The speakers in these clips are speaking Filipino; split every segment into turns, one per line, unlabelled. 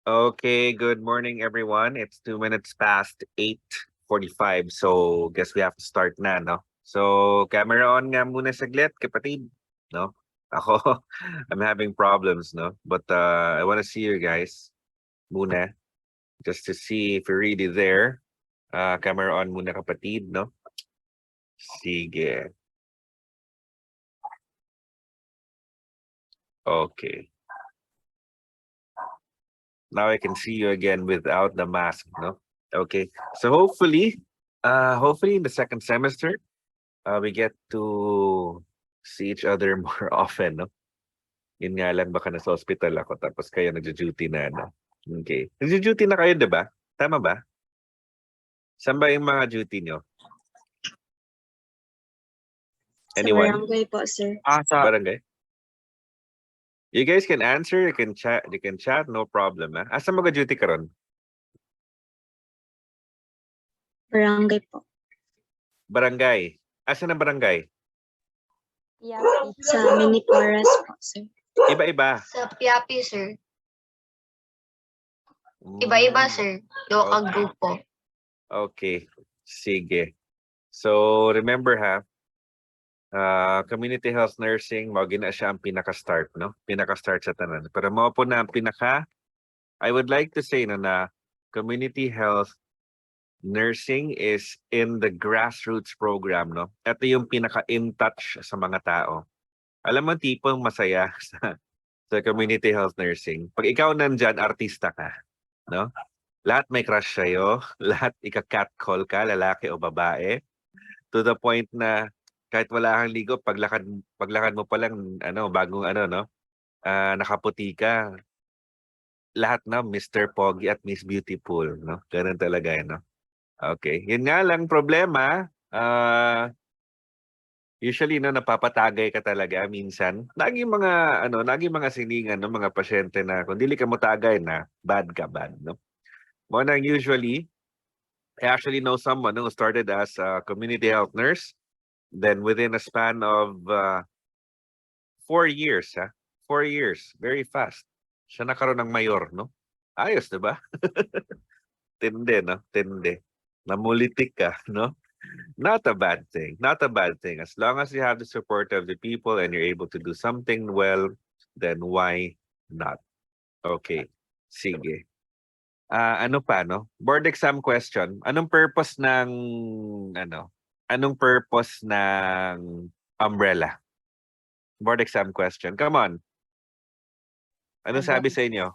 Okay, good morning everyone. It's 2 minutes past 8:45. So guess we have to start na, no? So camera on nga muna saglit, kapatid, no? Ako, I'm having problems, no? But I want to see you guys muna just to see if you're really there. Camera on muna, kapatid, no? Sige. Okay. Now I can see you again without the mask, no? Okay. So hopefully in the second semester, we get to see each other more often, no? Yun nga lang, baka nasa hospital ako tapos kayo nagjo-duty na, no? Okay. Nagjo-duty na kayo, di ba? Tama ba? Saan ba yung mga duty nyo?
Sa
Anyone?
barangay po, sir.
Sa barangay? You guys can answer, you can chat, no problem, ha? Asa mag-duty ka ron?
Barangay po.
Barangay. Asa na barangay?
Sa mini forest po, sir.
Iba-iba.
Sa Piapi, sir.
Mm,
Iba-iba, sir. Yung
Okay.
grupo.
Okay. Sige. So, remember ha, community health nursing, mao gina siya ang pinaka-start, no? Pinaka-start sa tanan. Pero mao po na ang I would like to say na community health nursing is in the grassroots program, no? Ito yung pinaka-in touch sa mga tao. Alam mo, tipong masaya sa community health nursing. Pag ikaw nandyan, artista ka, no? Lahat may crush sa'yo, lahat ika-catcall ka, lalaki o babae, to the point na kahit wala kang ligo, paglakad mo pa lang, bagong no, nakaputi ka, lahat na Mr. Pogi at Miss Beautiful, no? Ganun talaga, no? Okay. Yun nga lang problema, usually no napapatagay ka talaga minsan. Naging mga siningan no mga pasyente na kung dili ka mo tagay na bad, no? Mo nang usually I actually know someone who started as a community health nurse. Then within a span of 4 years, 4 years, very fast. Siya nakaroon ng mayor, no? Ayos, di ba? Tindi, no? Tindi. Namulitik ka, no? Not a bad thing. Not a bad thing. As long as you have the support of the people and you're able to do something well, then why not? Okay. Sige. Ano pa, no? Board exam question. Anong purpose ng, anong purpose ng umbrella? Board exam question. Come on. Ano sabi sa inyo?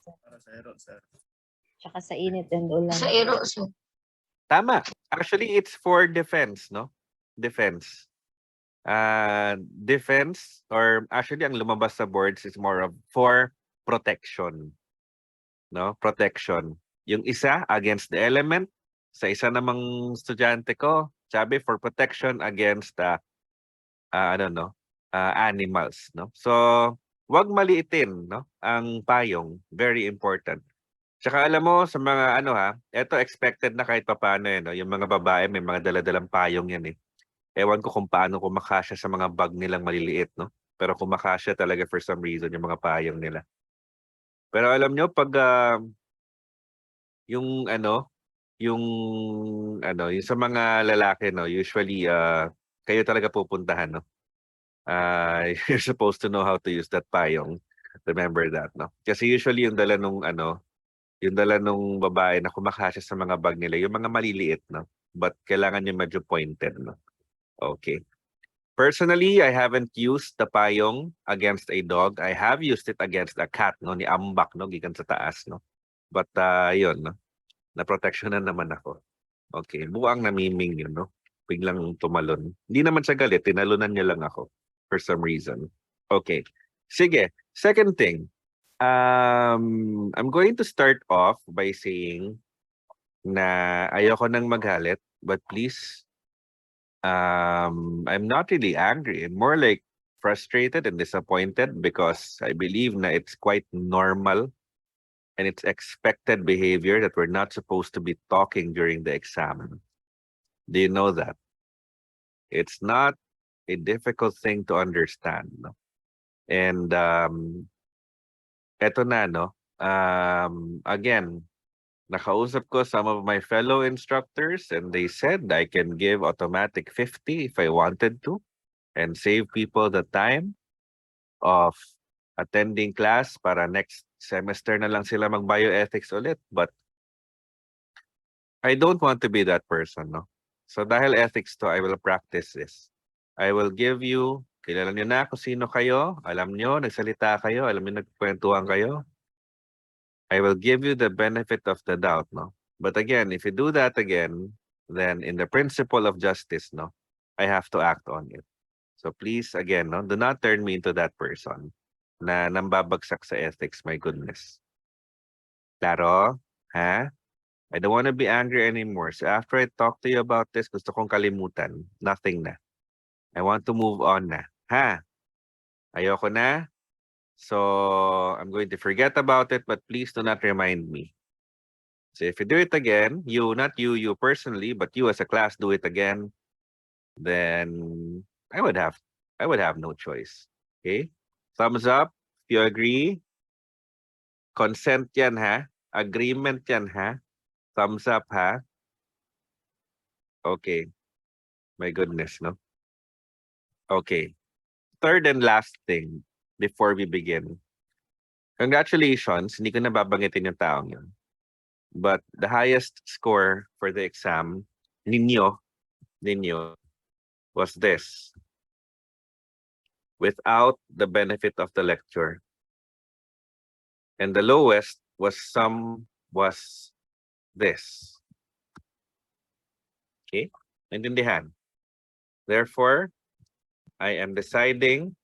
Tsaka sa init and ulan.
Sa ero, sir.
Tama. Actually, it's for defense, no? Defense. Defense, or actually, ang lumabas sa boards is more of for protection. No? Protection. Yung isa, against the element. Sa isa namang estudyante ko, sabi for protection against animals, no? So, wag maliitin, no? Ang payong, very important. Tsaka alam mo sa mga eto expected na kahit papaano no, yung mga babae may mga daladalang payong yan eh. Ewan ko kung paano kumakasya sa mga bag nilang maliliit, no? Pero kumakasya talaga for some reason yung mga payong nila. Pero alam nyo pag yung yung sa mga lalaki no, usually kayo talaga pupuntahan, no? You're supposed to know how to use that payong. Remember that, no? Kasi usually yung dala nung babae na kumakasya sa mga bag nila, yung mga maliliit, no? But kailangan yung medyo pointed, no? Okay. Personally, I haven't used the payong against a dog. I have used it against a cat, no? Ni ambak, no? Gikan sa taas, no? But, yun, no? Na-protectionan naman ako. Okay. Buang namiming yun, no? Biglang tumalon. Hindi naman siya galit. Tinalunan niya lang ako for some reason. Okay. Sige. Second thing. I'm going to start off by saying na ayoko nang magalit, but please, I'm not really angry. I'm more like frustrated and disappointed because I believe na it's quite normal and it's expected behavior that we're not supposed to be talking during the exam. Do you know that? It's not a difficult thing to understand. No? And eto na, no? Again, nakausap ko some of my fellow instructors and they said I can give automatic 50 if I wanted to and save people the time of attending class para next semester na lang sila mag-bioethics ulit. But I don't want to be that person, no? So dahil ethics to, I will practice this. I will give you, kilala nyo na kung sino kayo, alam nyo, nagsalita kayo, alam nyo, nagkwentuhan kayo. I will give you the benefit of the doubt, no? But again, if you do that again, then in the principle of justice, no, I have to act on it. So please, again, no, do not turn me into that person na nambabagsak sa ethics, my goodness. Claro? Ha? I don't want to be angry anymore. So after I talk to you about this, gusto kong kalimutan. Nothing na. I want to move on na. Ha? Ayoko na. So I'm going to forget about it, but please do not remind me. So if you do it again, not you personally, but you as a class do it again, then I would have no choice. Okay? Thumbs up if you agree. Consent yan ha. Agreement yan ha. Thumbs up ha. Okay. My goodness, no? Okay. Third and last thing before we begin. Congratulations. Hindi ko na babanggitin yung taong yun. But the highest score for the exam ninyo was this. Without the benefit of the lecture. And the lowest was this. Okay? Naintindihan? Therefore, I am deciding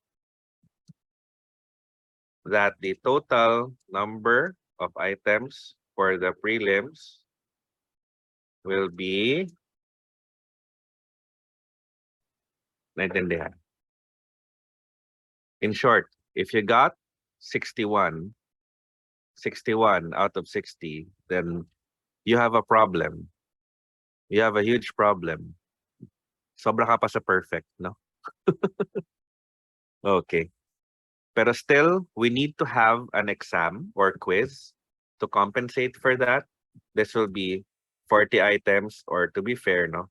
that the total number of items for the prelims will be naintindihan. In short, if you got 61 out of 60, then you have a problem. You have a huge problem. Sobra ka pa sa perfect, no? Okay. Pero still, we need to have an exam or quiz to compensate for that. This will be 40 items, or to be fair, no?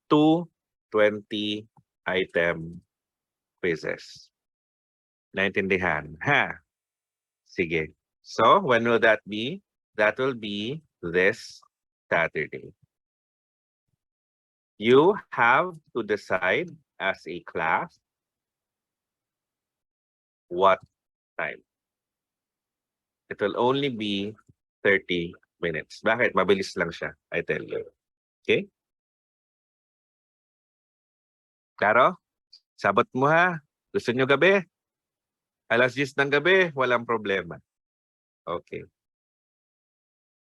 2 20-item quizzes. Naintindihan? Ha? Sige. So, when will that be? That will be this Saturday. You have to decide as a class what time. It will only be 30 minutes. Bakit? Mabilis lang siya, I tell you. Okay? Klaro? Sabot mo ha. Gusto nyo gabi? Alas 10 ng gabi, walang problema. Okay.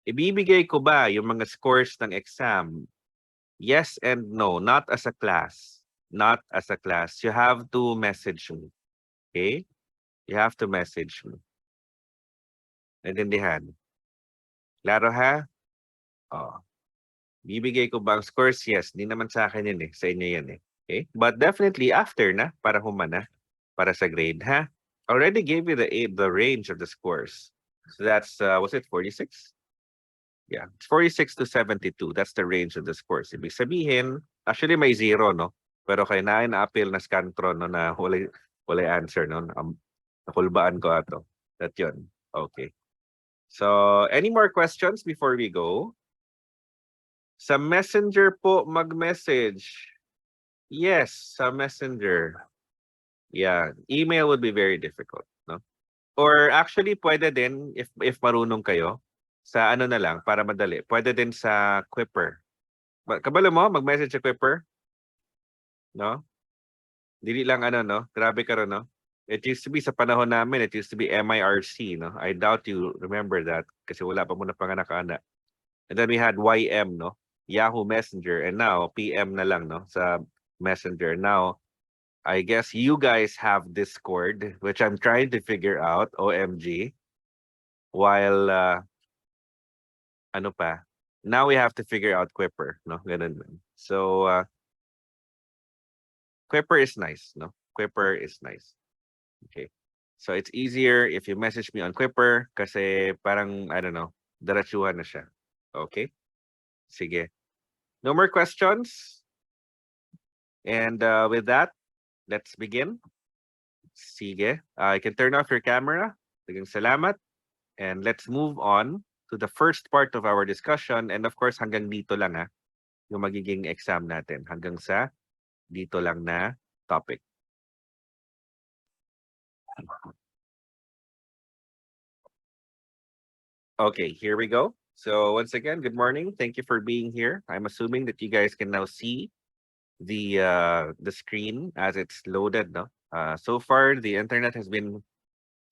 Ibibigay ko ba yung mga scores ng exam? Yes and no, not as a class. Not as a class. You have to message me. Okay? You have to message me. Naintindihan? Klaro ha? Oh. Bibigay ko ba ang scores? Yes. Di naman sa akin yun eh. Sa inyo yan eh. Okay? But definitely after na, para humana, para sa grade ha? Already gave you the range of the scores. So that's, was it 46? Yeah, it's 46 to 72. That's the range of the scores. Ibig sabihin, actually may 0, no? Pero kaya na-appeal na Scantron, no, na wala answer, no? Nakulbaan ko ato. That yun. Okay. So, any more questions before we go? Sa Messenger po mag-message. Yes, sa Messenger. Yeah, email would be very difficult, no? Or actually, pwede din, if marunong kayo, sa ano na lang, para madali. Pwede din sa Quipper. Kabalo mo, mag-message sa Quipper? No? Dili lang ano, no? Grabe ka rin, no? It used to be sa panahon namin, it used to be MIRC, no? I doubt you remember that kasi wala pa muna panganak-anak. And then we had YM, no? Yahoo Messenger. And now, PM na lang, no? Sa Messenger. Now, I guess you guys have Discord, which I'm trying to figure out, OMG. While, ano pa? Now we have to figure out Quipper, no? Ganun. So, Quipper is nice, no? Quipper is nice. Okay. So it's easier if you message me on Quipper kasi parang, I don't know, diretsuhan na siya. Okay? Sige. No more questions? And with that, let's begin. Sige. You can turn off your camera. Daghang salamat. And let's move on to the first part of our discussion. And of course, hanggang dito lang yung magiging exam natin. Hanggang sa dito lang na topic. Okay, here we go. So once again, good morning. Thank you for being here. I'm assuming that you guys can now see the screen as it's loaded. No? So far, the internet has been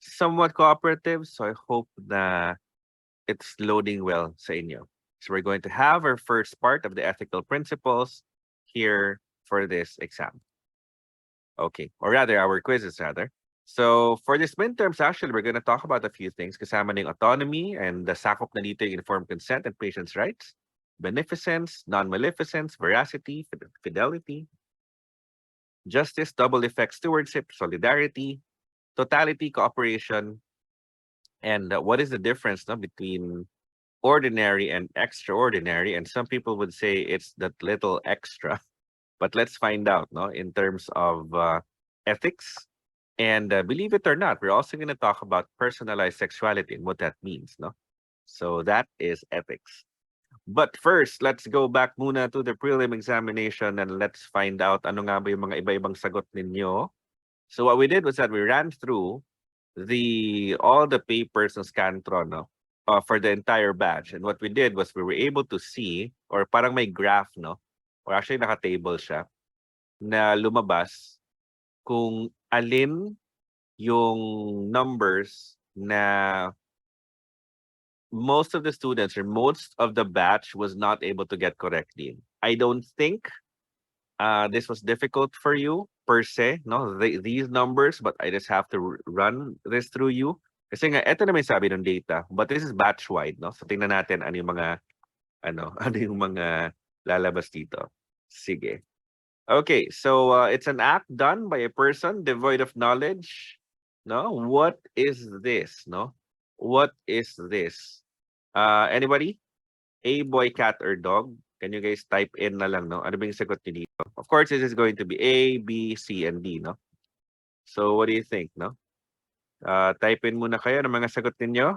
somewhat cooperative, so I hope that it's loading well sa inyo. So we're going to have our first part of the ethical principles here for this exam. Okay, or rather our quizzes rather. So for this midterms, actually, we're going to talk about a few things. Kasama na yung autonomy and the sakop na dito yung informed consent and patient's rights, beneficence, non-maleficence, veracity, fidelity, justice, double effect, stewardship, solidarity, totality, cooperation, and what is the difference between ordinary and extraordinary? And some people would say it's that little extra, but let's find out in terms of ethics. And believe it or not, we're also going to talk about personalized sexuality and what that means. So that is ethics. But first, let's go back muna to the prelim examination and let's find out ano nga ba yung mga iba-ibang sagot ninyo. So what we did was that we ran through all the papers ng Scantron for the entire batch. And what we did was we were able to see, or parang may graph, or actually naka-table siya, na lumabas kung alin yung numbers na most of the students or most of the batch was not able to get correctly. I don't think this was difficult for you per se, these numbers, but I just have to run this through you. Kasi nga, eto na may sabi ng data, but this is batch-wide, So tingnan natin ano yung mga, ano yung mga lalabas dito. Sige. Okay, so it's an act done by a person devoid of knowledge. What is this? What is this? Anybody? A, boy, cat, or dog? Can you guys type in na lang, Ano ba yung sagot niyo dito? Of course, this is going to be A, B, C, and D, So what do you think, type in muna kayo ng mga sagot ninyo.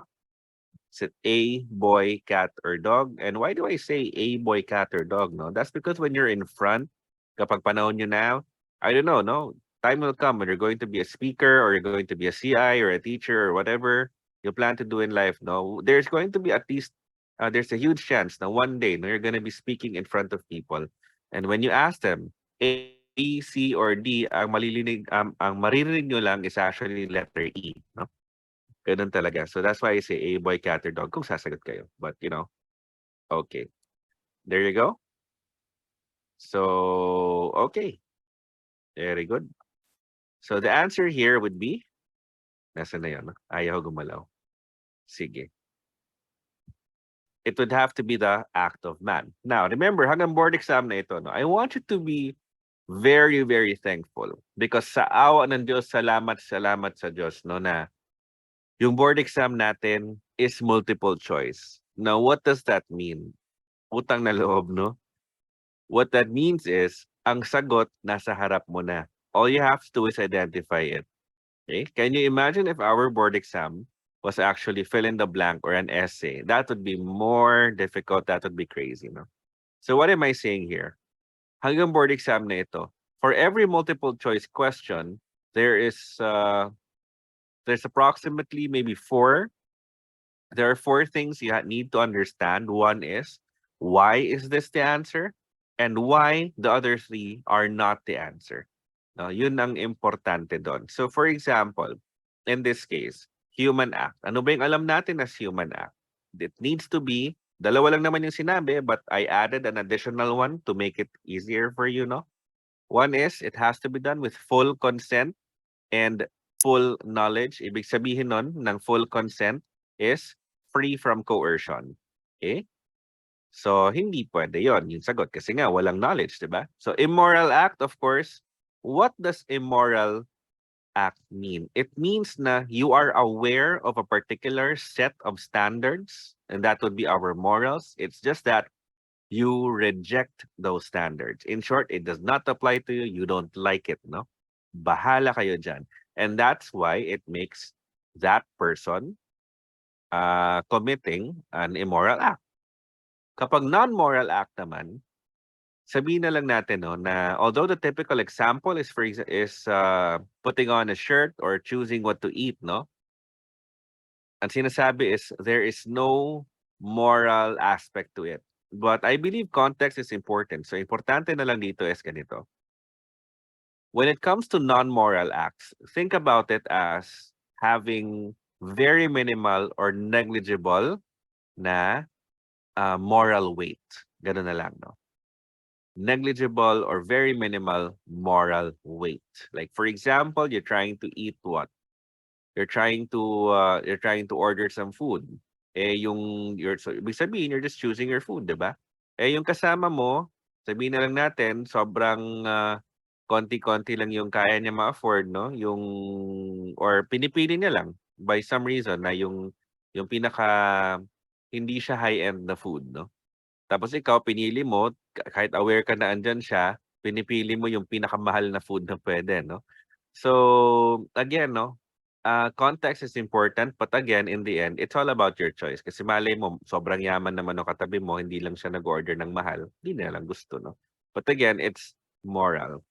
Is it A, boy, cat, or dog? And why do I say A, boy, cat, or dog, That's because when you're in front, kapag panahon nyo na, I don't know, time will come when you're going to be a speaker or you're going to be a CI or a teacher or whatever you plan to do in life, there's going to be at least, there's a huge chance na one day, you're going to be speaking in front of people. And when you ask them, A, B, C, or D, ang maririnig nyo lang is actually letter E, Ganun talaga. So that's why I say A, boy, cat, or dog kung sasagot kayo. But, okay. There you go. So, okay. Very good. So the answer here would be, nasa na yun? Ayaw gumalaw. Sige. It would have to be the act of man. Now, remember, hanggang board exam na ito, I want you to be very, very thankful. Because sa awa ng Diyos, salamat sa Diyos, na yung board exam natin is multiple choice. Now, what does that mean? Utang na loob, What that means is, ang sagot nasa harap mo na. All you have to do is identify it. Okay? Can you imagine if our board exam was actually fill in the blank or an essay? That would be more difficult. That would be crazy, So what am I saying here? Hanggang board exam na ito, for every multiple choice question, there's approximately maybe 4. There are 4 things you need to understand. One is, why is this the answer? And why the other 3 are not the answer. Yun ang importante doon. So for example, in this case, human act. Ano ba yung alam natin as human act? It needs to be, dalawa lang naman yung sinabi, but I added an additional one to make it easier for you, One is, it has to be done with full consent and full knowledge. Ibig sabihin nun, ng full consent is free from coercion. Okay? So, hindi pwede yon yung sagot kasi nga walang knowledge, di ba? So, immoral act, of course, what does immoral act mean? It means na you are aware of a particular set of standards, and that would be our morals. It's just that you reject those standards. In short, it does not apply to you. You don't like it, no? Bahala kayo dyan. And that's why it makes that person committing an immoral act. Kapag non-moral act naman, sabihin na lang natin no na although the typical example is putting on a shirt or choosing what to eat, no? Ang sinasabi is there is no moral aspect to it. But I believe context is important. So importante na lang dito is ganito. When it comes to non-moral acts, think about it as having very minimal or negligible na moral weight. Ganun na lang, no? Negligible or very minimal moral weight. Like for example, you're trying to eat what? You're trying to order some food. Ibig sabihin, you're just choosing your food, 'di ba? Yung kasama mo, sabihin na lang natin, sobrang konti-konti lang yung kaya niya ma-afford, no? Or pinipili niya lang by some reason na yung pinaka hindi siya high-end na food, no? Tapos ikaw pinili mo, kahit aware ka na andyan siya, pinipili mo yung pinakamahal na food na pwede, no? So, again, no, context is important, but again, in the end, it's all about your choice. Kasi malay mo, sobrang yaman naman ng katabi mo, hindi lang siya nag-order ng mahal, hindi na lang gusto, no? But again, it's moral.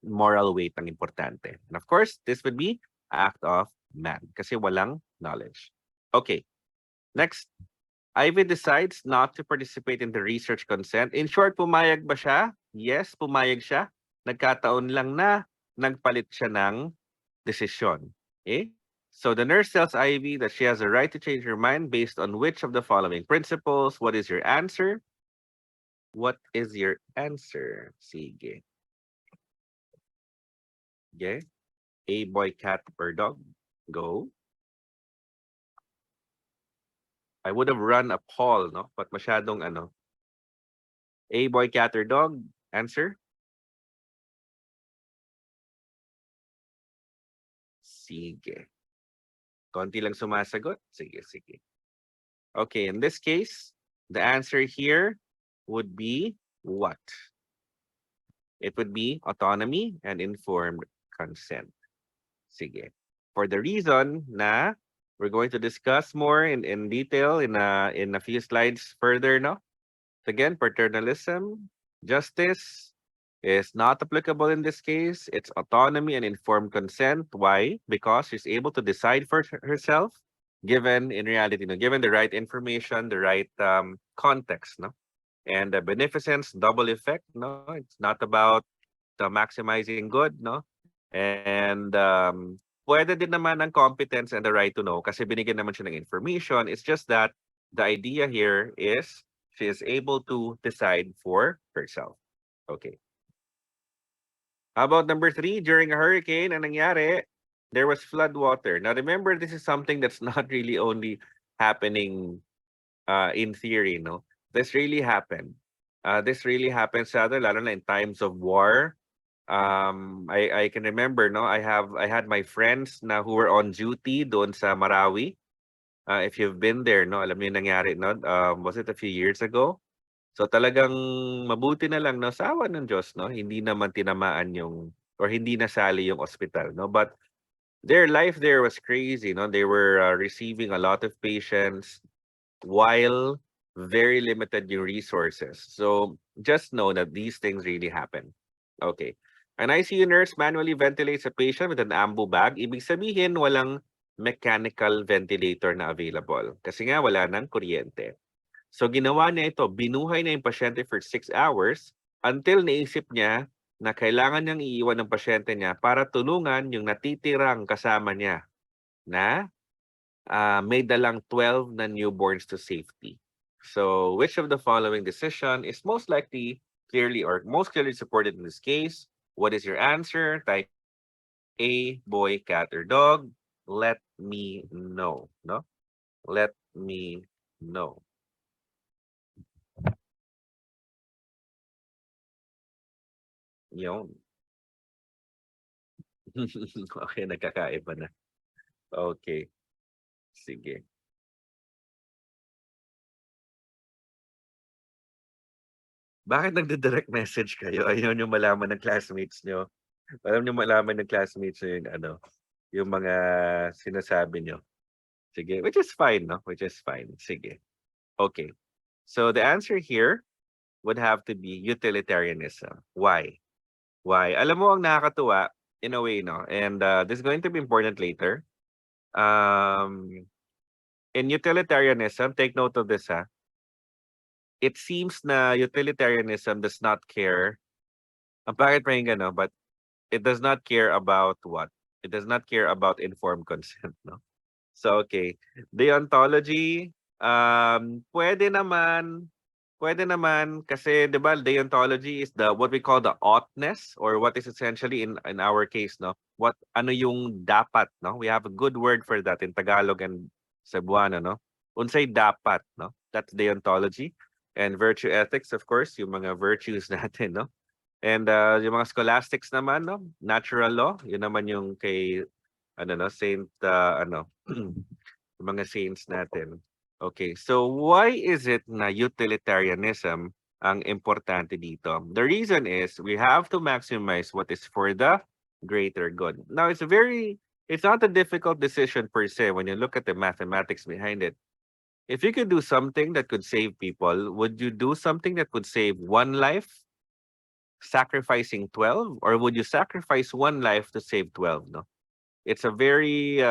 Moral weight ang importante. And of course, this would be act of man kasi walang knowledge. Okay, next. Ivy decides not to participate in the research consent. In short, pumayag ba siya? Yes, pumayag siya. Nagkataon lang na nagpalit siya ng desisyon. Okay? So the nurse tells Ivy that she has a right to change her mind based on which of the following principles? What is your answer? What is your answer? Sige. Okay? A, boy, cat, or dog? Go. I would have run a poll, no? But masyadong ano. A, boy, cat, or dog? Answer? Sige. Konti lang sumasagot? Sige, sige. Okay, in this case, the answer here would be what? It would be autonomy and informed consent. Sige. For the reason na we're going to discuss more in detail in a few slides further, no? Again, paternalism, justice is not applicable in this case. It's autonomy and informed consent. Why? Because she's able to decide for herself, given in reality, no, given the right information, the right context, no? And the beneficence, double effect, no? It's not about the maximizing good, no? And pwede din naman ang competence and the right to know kasi binigyan naman siya ng information. It's just that the idea here is she is able to decide for herself. Okay. How about number 3? During a hurricane, ang nangyari, there was flood water. Now remember, this is something that's not really only happening in theory, no? This really happened. This really happens rather, lalo na in times of war. I can remember, no? I had my friends na who were on duty doon sa Marawi. If you've been there, no, alam niyo yung nangyari, no? Was it a few years ago? So talagang mabuti na lang, no, sa awa ng Diyos, no, hindi naman tinamaan yung or hindi nasali yung ospital, no. But their life there was crazy, no. They were receiving a lot of patients while very limited yung resources. So just know that these things really happen. Okay. An ICU nurse manually ventilates a patient with an ambu bag. Ibig sabihin walang mechanical ventilator na available kasi nga wala nang kuryente. So ginawa niya ito, binuhay niya yung pasyente for 6 hours until naisip niya na kailangan niyang iiwan ng pasyente niya para tulungan yung natitirang kasama niya na may dalang 12 na newborns to safety. So which of the following decision is most likely clearly or most clearly supported in this case? What is your answer? Type A, boy, cat, or dog. Let me know. No? Let me know. Yun. Okay, nagkakaiba na. Okay. Sige. Bakit nagdi-direct message kayo? Ayaw niyo malaman ng classmates niyo? Alam niyo malaman ng classmates niyo yung ano, yung mga sinasabi niyo. Sige, which is fine, no? Which is fine. Sige. Okay. So the answer here would have to be utilitarianism. Why? Why? Alam mo ang nakakatuwa in a way, no? And this is going to be important later. In utilitarianism, take note of this, ha? It seems na utilitarianism does not care. Ang pangit pa yung gano, but it does not care about what? It does not care about informed consent, no? So, okay. Deontology, pwede naman kasi 'di ba deontology is the what we call the oughtness or what is essentially in our case, no? What ano yung dapat, no? We have a good word for that in Tagalog and Cebuano, no? Unsay dapat, no? That's deontology. And virtue ethics, of course, yung mga virtues natin, no? And yung mga scholastics naman, no? Natural law, yun naman yung kay ano no, Saint ano yung mga saints natin. Okay, so why is it na utilitarianism ang importante dito? The reason is we have to maximize what is for the greater good. Now, it's not a difficult decision per se when you look at the mathematics behind it. If you could do something that could save people, would you do something that could save one life, sacrificing 12? Or would you sacrifice one life to save 12? No? It's a very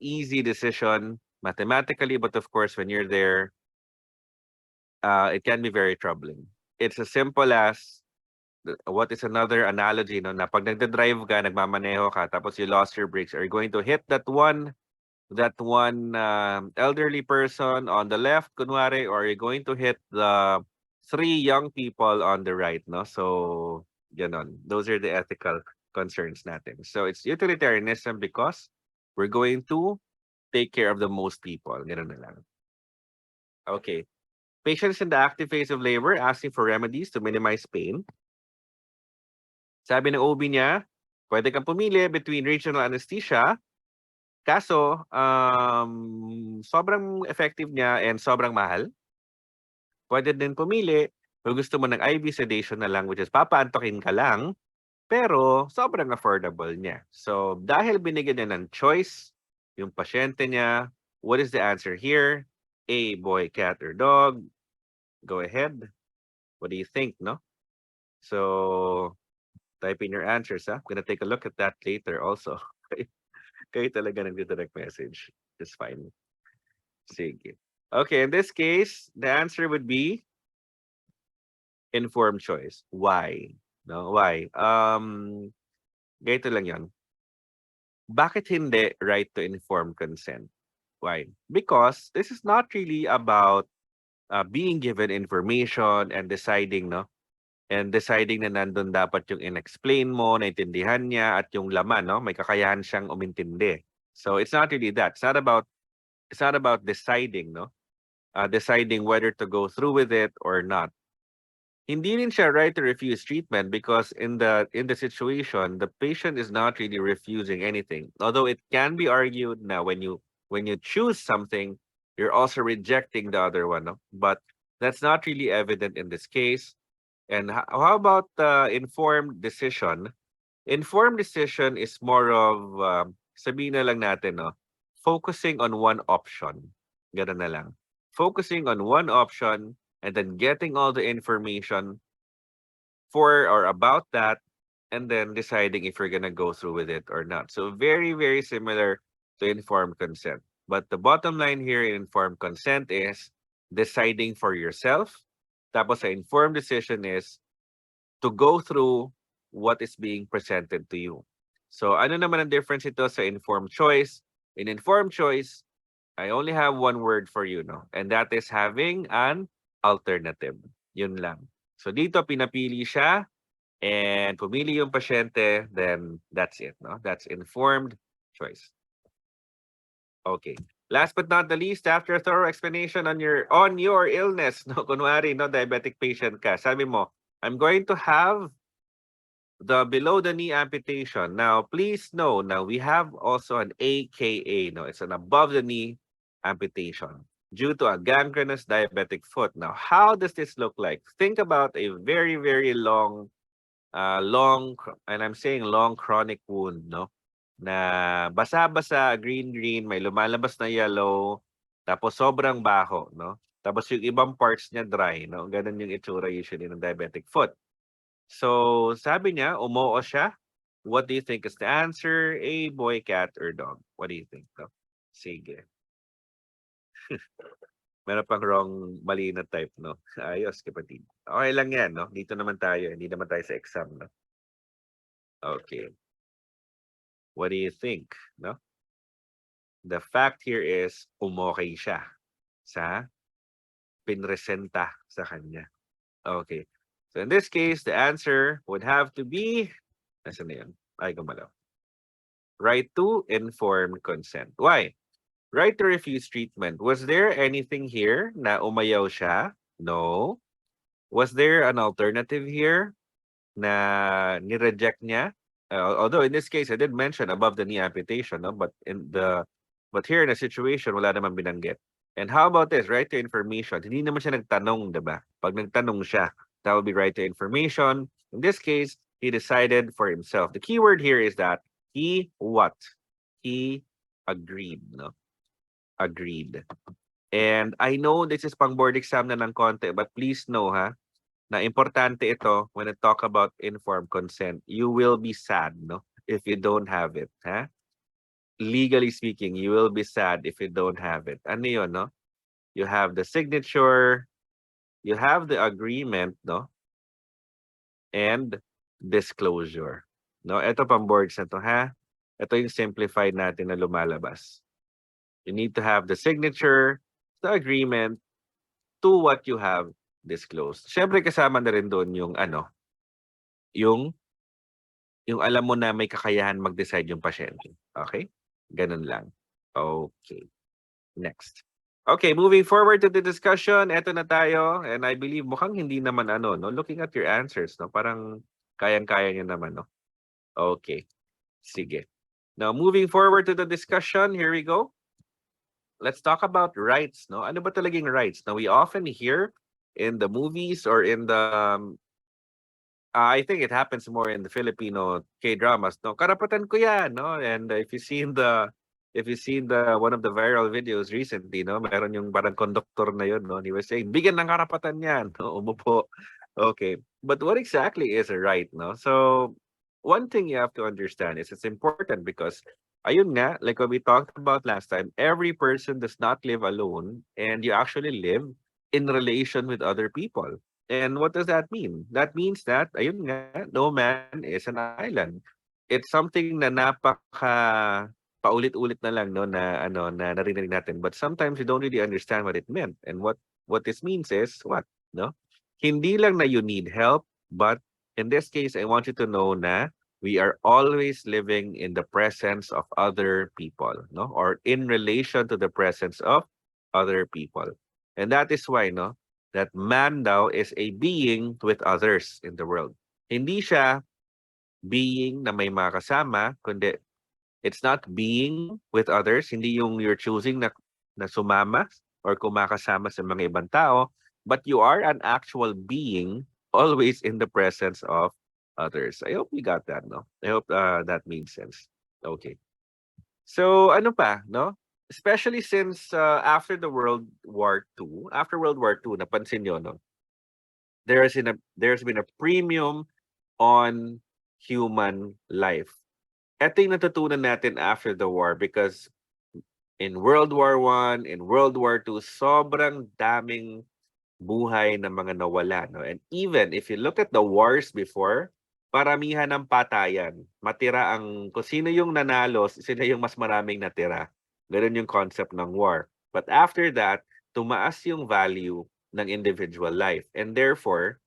easy decision mathematically, but of course, when you're there, it can be very troubling. It's as simple as, what is another analogy, no? Na pag nagda-drive ka, nagmamaneho ka, tapos you lost your brakes, are you going to hit that one elderly person on the left, kunwari, or are you going to hit the 3 young people on the right, no? So, ganon. Those are the ethical concerns natin. So, it's utilitarianism because we're going to take care of the most people. Ganon na lang. Okay. Patients in the active phase of labor asking for remedies to minimize pain. Sabi ng OB niya, pwede kang pumili between regional anesthesia. Kaso, sobrang effective niya and sobrang mahal. Pwede din pumili kung gusto mo ng IV sedation na lang, which is papaantokin ka lang, pero sobrang affordable niya. So, dahil binigyan niya ng choice, yung pasyente niya, what is the answer here? A, boy, cat, or dog? Go ahead. What do you think, no? So, type in your answers, ha? I'm gonna take a look at that later also. Kayo talaga nag-direct message. It's fine. Sige. Okay, in this case, the answer would be informed choice. Why? No, why? Ganito lang 'yon. Bakit hindi right to informed consent? Why? Because this is not really about being given information and deciding, no? And deciding na nandun dapat yung in-explain mo, naintindihan niya, at yung laman, no? May kakayahan siyang umintindi. So it's not really that. It's not about deciding, no? Deciding whether to go through with it or not. Hindi rin siya right to refuse treatment because in the situation, the patient is not really refusing anything. Although it can be argued na when you choose something, you're also rejecting the other one, no? But that's not really evident in this case. And how about informed decision? Informed decision is more of, sabihin na lang natin, no? Focusing on one option. Ganun na lang. Focusing on one option and then getting all the information for or about that and then deciding if you're gonna go through with it or not. So very, very similar to informed consent. But the bottom line here in informed consent is deciding for yourself. Tapos sa informed decision is to go through what is being presented to you. So ano naman ang difference ito sa informed choice? In informed choice, I only have one word for you, no? And that is having an alternative. Yun lang. So dito pinapili siya and pumili yung pasyente, then that's it, no? That's informed choice. Okay. Last but not the least, after a thorough explanation on your illness, no, kunwari, no, diabetic patient ka, sabi mo, I'm going to have the below the knee amputation. Now, please know, now we have also an AKA. No, it's an above the knee amputation due to a gangrenous diabetic foot. Now, how does this look like? Think about a very, very long, and I'm saying long chronic wound, no? Na basa-basa, green-green, may lumalabas na yellow, tapos sobrang baho, no? Tapos yung ibang parts niya dry, no? Ganun yung itsura usually ng diabetic foot. So, sabi niya, umoo siya. What do you think is the answer? A, boy, cat, or dog? What do you think? No? Sige. Meron pang wrong, mali na type, no? Ayos, kapatid. Okay lang yan, no? Dito naman tayo. Hindi naman tayo sa exam, no? Okay. What do you think, no? The fact here is, umokay siya sa pinresenta sa kanya. Okay. So in this case, the answer would have to be, nasaan na yun? Ay, gumalaw. Right to informed consent. Why? Right to refuse treatment. Was there anything here na umayaw siya? No. Was there an alternative here na nireject niya? Although in this case, I did mention above the knee amputation, no? But here in a situation, wala naman binanggit. And how about this, right to information? Hindi naman siya nagtanong, diba? Pag nagtanong siya, that would be right to information. In this case, he decided for himself. The key word here is that he what? He agreed, no? Agreed. And I know this is pang board exam na ng konti, but please know, ha, na importante ito when I talk about informed consent. You will be sad, no? If you don't have it, ha? Legally speaking, you will be sad if you don't have it. Ano yun, no? You have the signature, you have the agreement, no? And disclosure. No, ito pang boards na to, ha? Ito yung simplified natin na lumalabas. You need to have the signature, the agreement to what you have disclosed. Siyempre kasama na rin doon yung ano, yung alam mo na may kakayahan mag-decide yung pasyente. Okay? Ganun lang. Okay. Next. Okay, moving forward to the discussion. Eto na tayo. And I believe mukhang hindi naman ano, no? Looking at your answers, no? Parang kayang-kaya nyo naman, no? Okay. Sige. Now, moving forward to the discussion. Here we go. Let's talk about rights, no? Ano ba talagang rights? Now, we often hear in the movies or in the I think it happens more in the Filipino K-dramas, no? Karapatan ko yan, no? And if you seen the one of the viral videos recently, no? Meron yung parang conductor na yun, no? He was saying, bigyan ng karapatan yan, no? Umupo. Okay. But what exactly is a right, no? So, one thing you have to understand is it's important because ayun nga, like what we talked about last time, every person does not live alone and you actually live in relation with other people. And what does that mean? That means that, ayun nga, no man is an island. It's something na paulit-ulit na lang, no, na narinig natin. But sometimes you don't really understand what it meant. And what this means is, what, no? Hindi lang na you need help, but in this case, I want you to know na we are always living in the presence of other people, no? Or in relation to the presence of other people. And that is why, no, that man daw is a being with others in the world. Hindi siya being na may mga kasama, kundi it's not being with others, hindi yung you're choosing na sumama or kumakasama sa mga ibang tao, but you are an actual being always in the presence of others. I hope you got that, no? I hope that made sense. Okay. So, ano pa, no? Especially since after World War II, napansin nyo, no? There's been a premium on human life. Ito yung natutunan natin after the war because in World War I, in World War II, sobrang daming buhay na mga nawala, no? And even if you look at the wars before, paramihan ng patayan. Matira kung sino yung nanalo, sila yung mas maraming natira. Ganun yung concept ng war. But after that, tumaas yung value ng individual life. And therefore,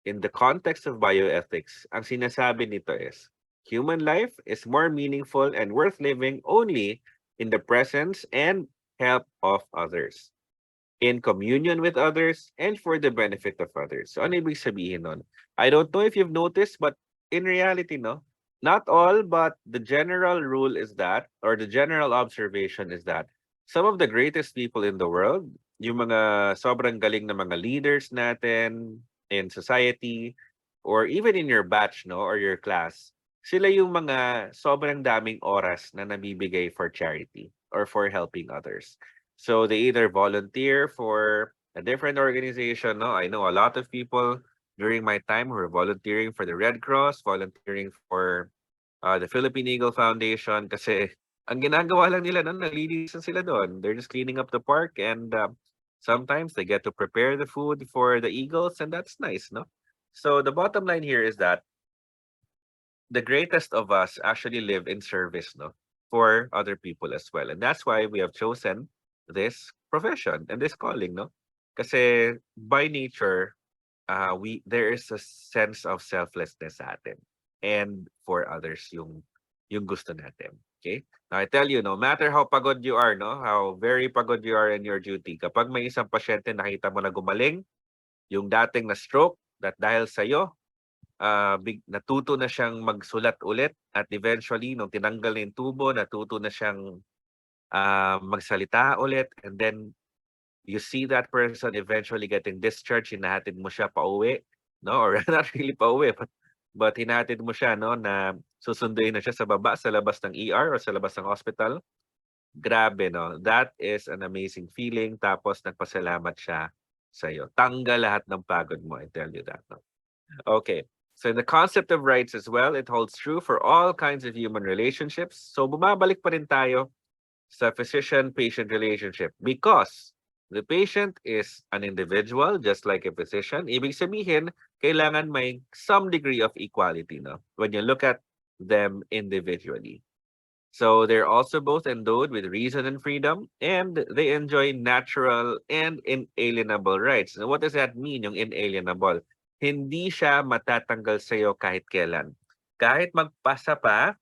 in the context of bioethics, ang sinasabi nito is, human life is more meaningful and worth living only in the presence and help of others, in communion with others, and for the benefit of others. So ano ibig sabihin nun? I don't know if you've noticed, but in reality, no, not all, but the general rule is that, or the general observation is that some of the greatest people in the world, yung mga sobrang galing na mga leaders natin in society, or even in your batch, no, or your class, sila yung mga sobrang daming oras na nabibigay for charity or for helping others. So they either volunteer for a different organization, no? I know a lot of people during my time who were volunteering for the Red Cross, volunteering for the Philippine Eagle Foundation kasi ang ginagawa lang nila noon, nalilinisan sila doon. They're just cleaning up the park and sometimes they get to prepare the food for the eagles and that's nice, no? So the bottom line here is that the greatest of us actually live in service, no, for other people as well. And that's why we have chosen this profession and this calling, no? Kasi by nature, there is a sense of selflessness sa atin and for others yung gusto natin. Okay? Now I tell you, no matter how pagod you are, no, how very pagod you are in your duty, kapag may isang pasyente nakita mo na gumaling, yung dating na stroke, that dahil sa'yo, natuto na siyang magsulat ulit at eventually, nung tinanggal na yung tubo, natuto na siyang magsalita ulit and then you see that person eventually getting discharged, hinahatid mo siya pauwi, no? Or not really pauwi, but hinahatid mo siya, no, na susunduin na siya sa baba, sa labas ng ER or sa labas ng hospital. Grabe, no? That is an amazing feeling. Tapos nagpasalamat siya sa'yo. Tanggal lahat ng pagod mo, I tell you that, no? Okay. So the concept of rights as well, it holds true for all kinds of human relationships. So bumabalik pa rin tayo sa physician-patient relationship because the patient is an individual just like a physician. Ibig sabihin, kailangan may some degree of equality, no? When you look at them individually. So they're also both endowed with reason and freedom, and they enjoy natural and inalienable rights. Now, what does that mean, yung inalienable? Hindi siya matatanggal sa'yo kahit kailan. Kahit magpasa pa,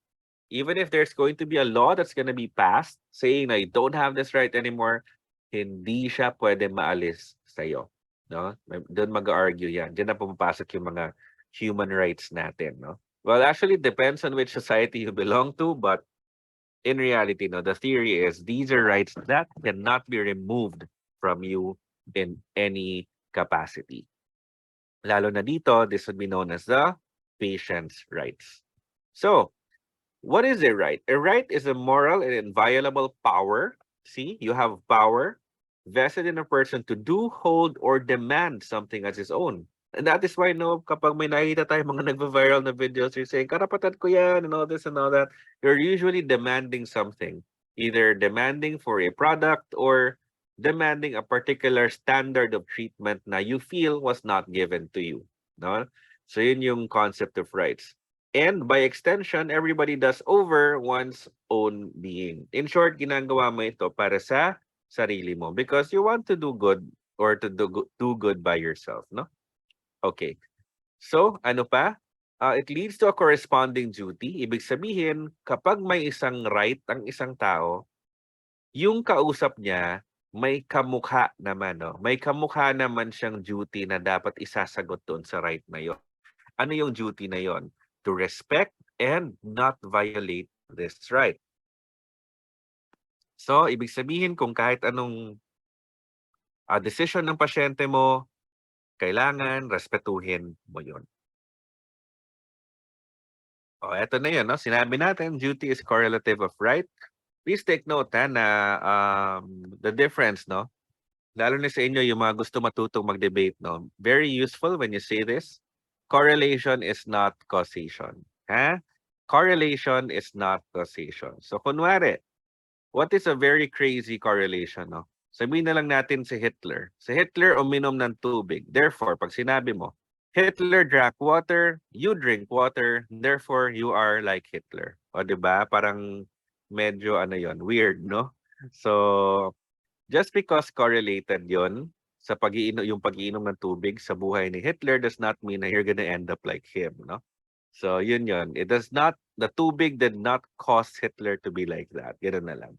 even if there's going to be a law that's going to be passed saying na you don't have this right anymore, hindi siya pwede maalis sa'yo. No? Doon mag-argue yan. Diyan na pumapasok yung mga human rights natin. No? Well, actually, it depends on which society you belong to, but in reality, no, the theory is these are rights that cannot be removed from you in any capacity. Lalo na dito, this would be known as the patient's rights. So, what is a right? A right is a moral and inviolable power. See, you have power vested in a person to do, hold, or demand something as his own. And that is why, no, kapag may nakita tayo mga nagva-viral na videos, you're saying, karapatan ko yan, and all this and all that, you're usually demanding something. Either demanding for a product or demanding a particular standard of treatment na you feel was not given to you. No? So yun yung concept of rights. And by extension, everybody does over one's own being. In short, ginagawa mo ito para sa sarili mo because you want to do good or to do good by yourself, no? Okay. So, ano pa? It leads to a corresponding duty. Ibig sabihin, kapag may isang right ang isang tao, yung kausap niya may kamukha naman, no? May kamukha naman siyang duty na dapat isasagot doon sa right na yon. Ano yung duty na yon? To respect and not violate this right. So, ibig sabihin kung kahit anong decision ng pasyente mo, kailangan respetuhin mo yun. O, eto na yun, no? Sinabi natin, duty is correlative of right. Please take note na the difference, no? Lalo na sa inyo, yung mga gusto matutong mag-debate, no? Very useful when you say this. Correlation is not causation. Ha? Correlation is not causation. So, kunwari, what is a very crazy correlation, no? Sabihin na lang natin si Hitler. Si Hitler uminom ng tubig. Therefore, pag sinabi mo, Hitler drank water, you drink water, therefore you are like Hitler. O, diba? Parang medyo weird, no? So, just because correlated yon sa yung pag-iinom ng tubig sa buhay ni Hitler does not mean that you're gonna end up like him, no? So, yun. It does not, the tubig did not cause Hitler to be like that. Ganun na lang.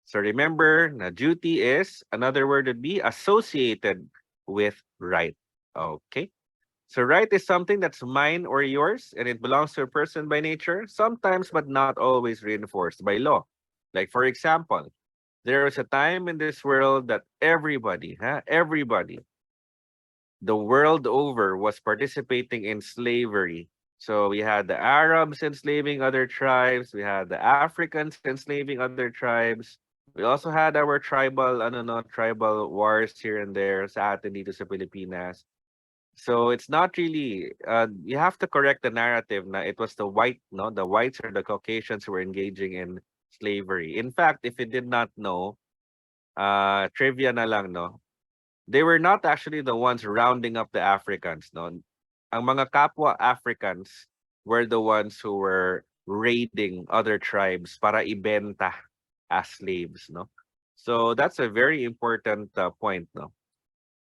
So remember, na duty is, another word would be associated with right. Okay? So right is something that's mine or yours, and it belongs to a person by nature, sometimes but not always reinforced by law. Like for example, there was a time in this world that everybody, the world over was participating in slavery. So we had the Arabs enslaving other tribes, we had the Africans enslaving other tribes. We also had our tribal wars here and there sa atin dito sa Pilipinas. So it's not really you have to correct the narrative na it was the the whites or the Caucasians who were engaging in slavery. In fact, if you did not know, trivia na lang, no, they were not actually the ones rounding up the Africans, no. Ang mga kapwa Africans were the ones who were raiding other tribes para ibenta as slaves, no. So that's a very important point, no.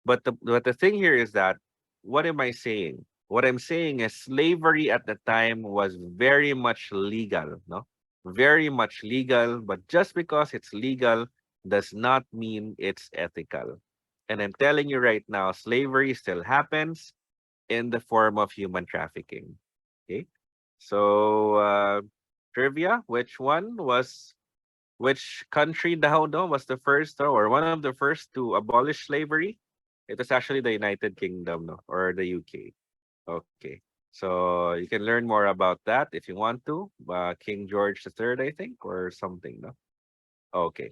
But the thing here is that what am I saying? What I'm saying is slavery at the time was very much legal, no? Very much legal, but just because it's legal does not mean it's ethical. And I'm telling you right now, slavery still happens in the form of human trafficking. Okay? So trivia, which country daw no, was the first or one of the first to abolish slavery? It was actually the United Kingdom, no, or the UK. Okay. So you can learn more about that if you want to. King George III, I think, or something, no? Okay.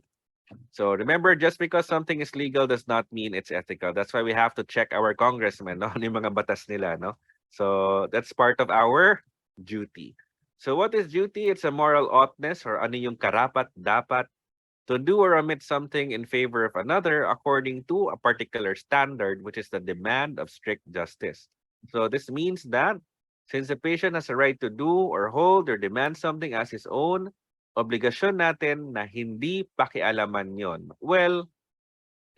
So remember, just because something is legal does not mean it's ethical. That's why we have to check our congressmen, no? Ano yung mga batas nila, no? So that's part of our duty. So what is duty? It's a moral oughtness or ano yung karapat dapat to do or omit something in favor of another according to a particular standard, which is the demand of strict justice. So this means that since the patient has a right to do or hold or demand something as his own, obligasyon natin na hindi pakialaman yon. Well,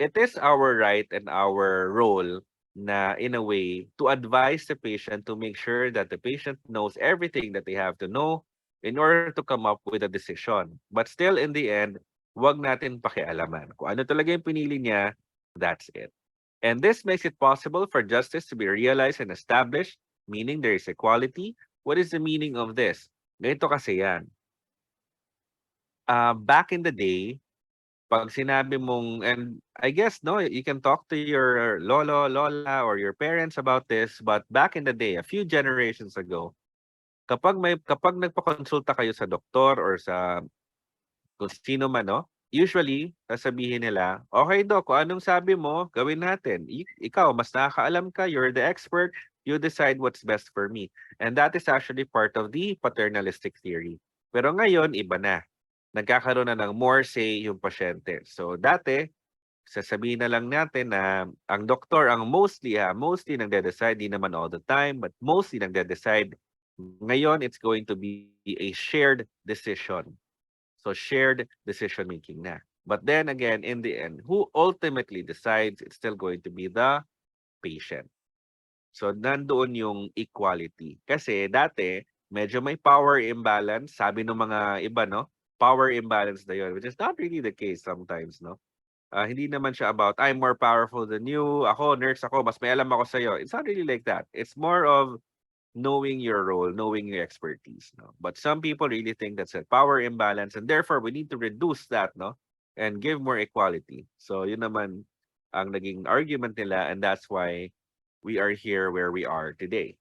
it is our right and our role na in a way to advise the patient to make sure that the patient knows everything that they have to know in order to come up with a decision. But still in the end, wag natin pakialaman. Kung ano talaga yung pinili niya, that's it. And this makes it possible for justice to be realized and established, meaning there is equality. What is the meaning of this? Ganito kasi yan. Back in the day, pag sinabi mong, and I guess, no, you can talk to your lolo, lola, or your parents about this, but back in the day, a few generations ago, kapag nagpakonsulta kayo sa doktor or sa kung sino man, no, usually, sasabihin nila, okay, Dok, kung anong sabi mo, gawin natin. Ikaw, mas nakakaalam ka, you're the expert, you decide what's best for me. And that is actually part of the paternalistic theory. Pero ngayon, iba na. Nagkakaroon na ng more say yung pasyente. So dati, sasabihin na lang natin na ang doktor ang mostly nagde-decide, di naman all the time, but mostly nagde-decide. Ngayon, it's going to be a shared decision. So shared decision making na. But then again, in the end, who ultimately decides, it's still going to be the patient. So nandoon yung equality. Kasi dati, medyo may power imbalance. Sabi ng mga iba, no? Power imbalance na yun, which is not really the case sometimes, no? Hindi naman siya about, I'm more powerful than you. Ako, nurse ako, mas may alam ako sa'yo. It's not really like that. It's more of knowing your role, knowing your expertise, no? But some people really think that's a power imbalance, and therefore we need to reduce that, no? And give more equality. So yun naman ang naging argument nila, and that's why we are here where we are today.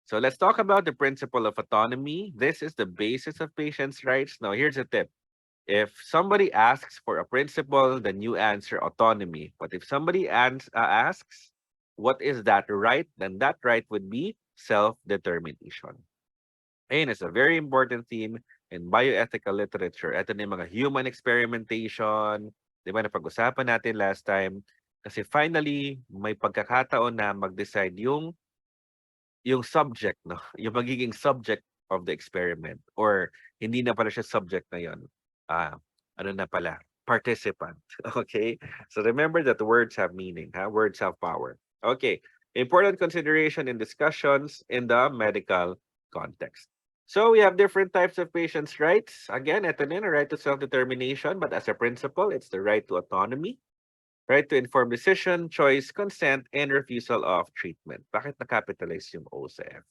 So let's talk about the principle of autonomy. This is the basis of patients' rights. Now here's a tip. If somebody asks for a principle, then you answer autonomy. But if somebody asks, what is that right? Then that right would be self-determination. Ayun, it's a very important theme in bioethical literature. Ito na yung mga human experimentation. Di ba, napag-usapan natin last time. Kasi finally, may pagkakataon na mag-decide yung subject, no? Yung magiging subject of the experiment. Or hindi na pala siya subject na yon. Ano na pala? Participant. Okay? So remember that words have meaning. Words have power. Okay. Important consideration in discussions in the medical context. So we have different types of patients' rights. Again, ito na yun, a right to self-determination, but as a principle, it's the right to autonomy. right to informed decision, choice, consent, and refusal of treatment. Bakit na-capitalize yung O sa F?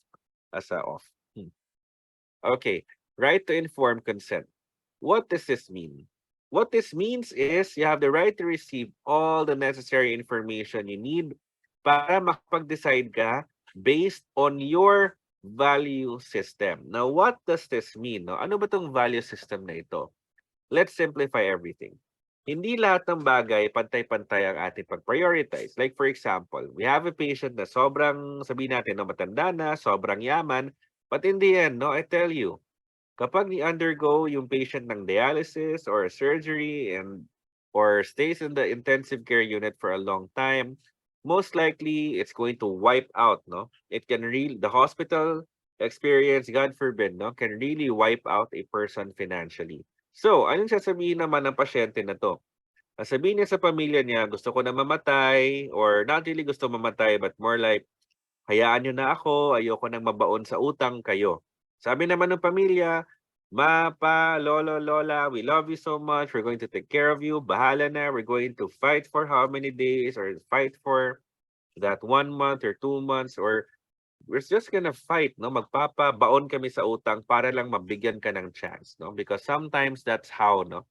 As a off. Okay, right to informed consent. What does this mean? What this means is you have the right to receive all the necessary information you need para makapag-decide ka based on your value system. Now, what does this mean? No? Ano ba itong value system na ito? Let's simplify everything. Hindi lahat ng bagay pantay-pantay ang ating pag-prioritize. Like for example, we have a patient na sobrang, sabihin natin, no, matanda na, sobrang yaman, but in the end, no, I tell you, kapag i-undergo yung patient ng dialysis or surgery or stays in the intensive care unit for a long time, most likely it's going to wipe out, no? It can really, the hospital experience, God forbid, no, can really wipe out a person financially. So, anong sasabihin naman ng pasyente na to? Sabihin niya sa pamilya niya, gusto ko na mamatay, or not really gusto mamatay, but more like, hayaan niyo na ako, ayoko nang mabaon sa utang kayo. Sabi naman ng pamilya, Mapa, Lolo, Lola, we love you so much. We're going to take care of you. Bahala na. We're going to fight for how many days or fight for that 1 month or 2 months or we're just gonna fight, no? Magpapabaon kami sa utang para lang mabigyan ka ng chance, no? Because sometimes that's how, no?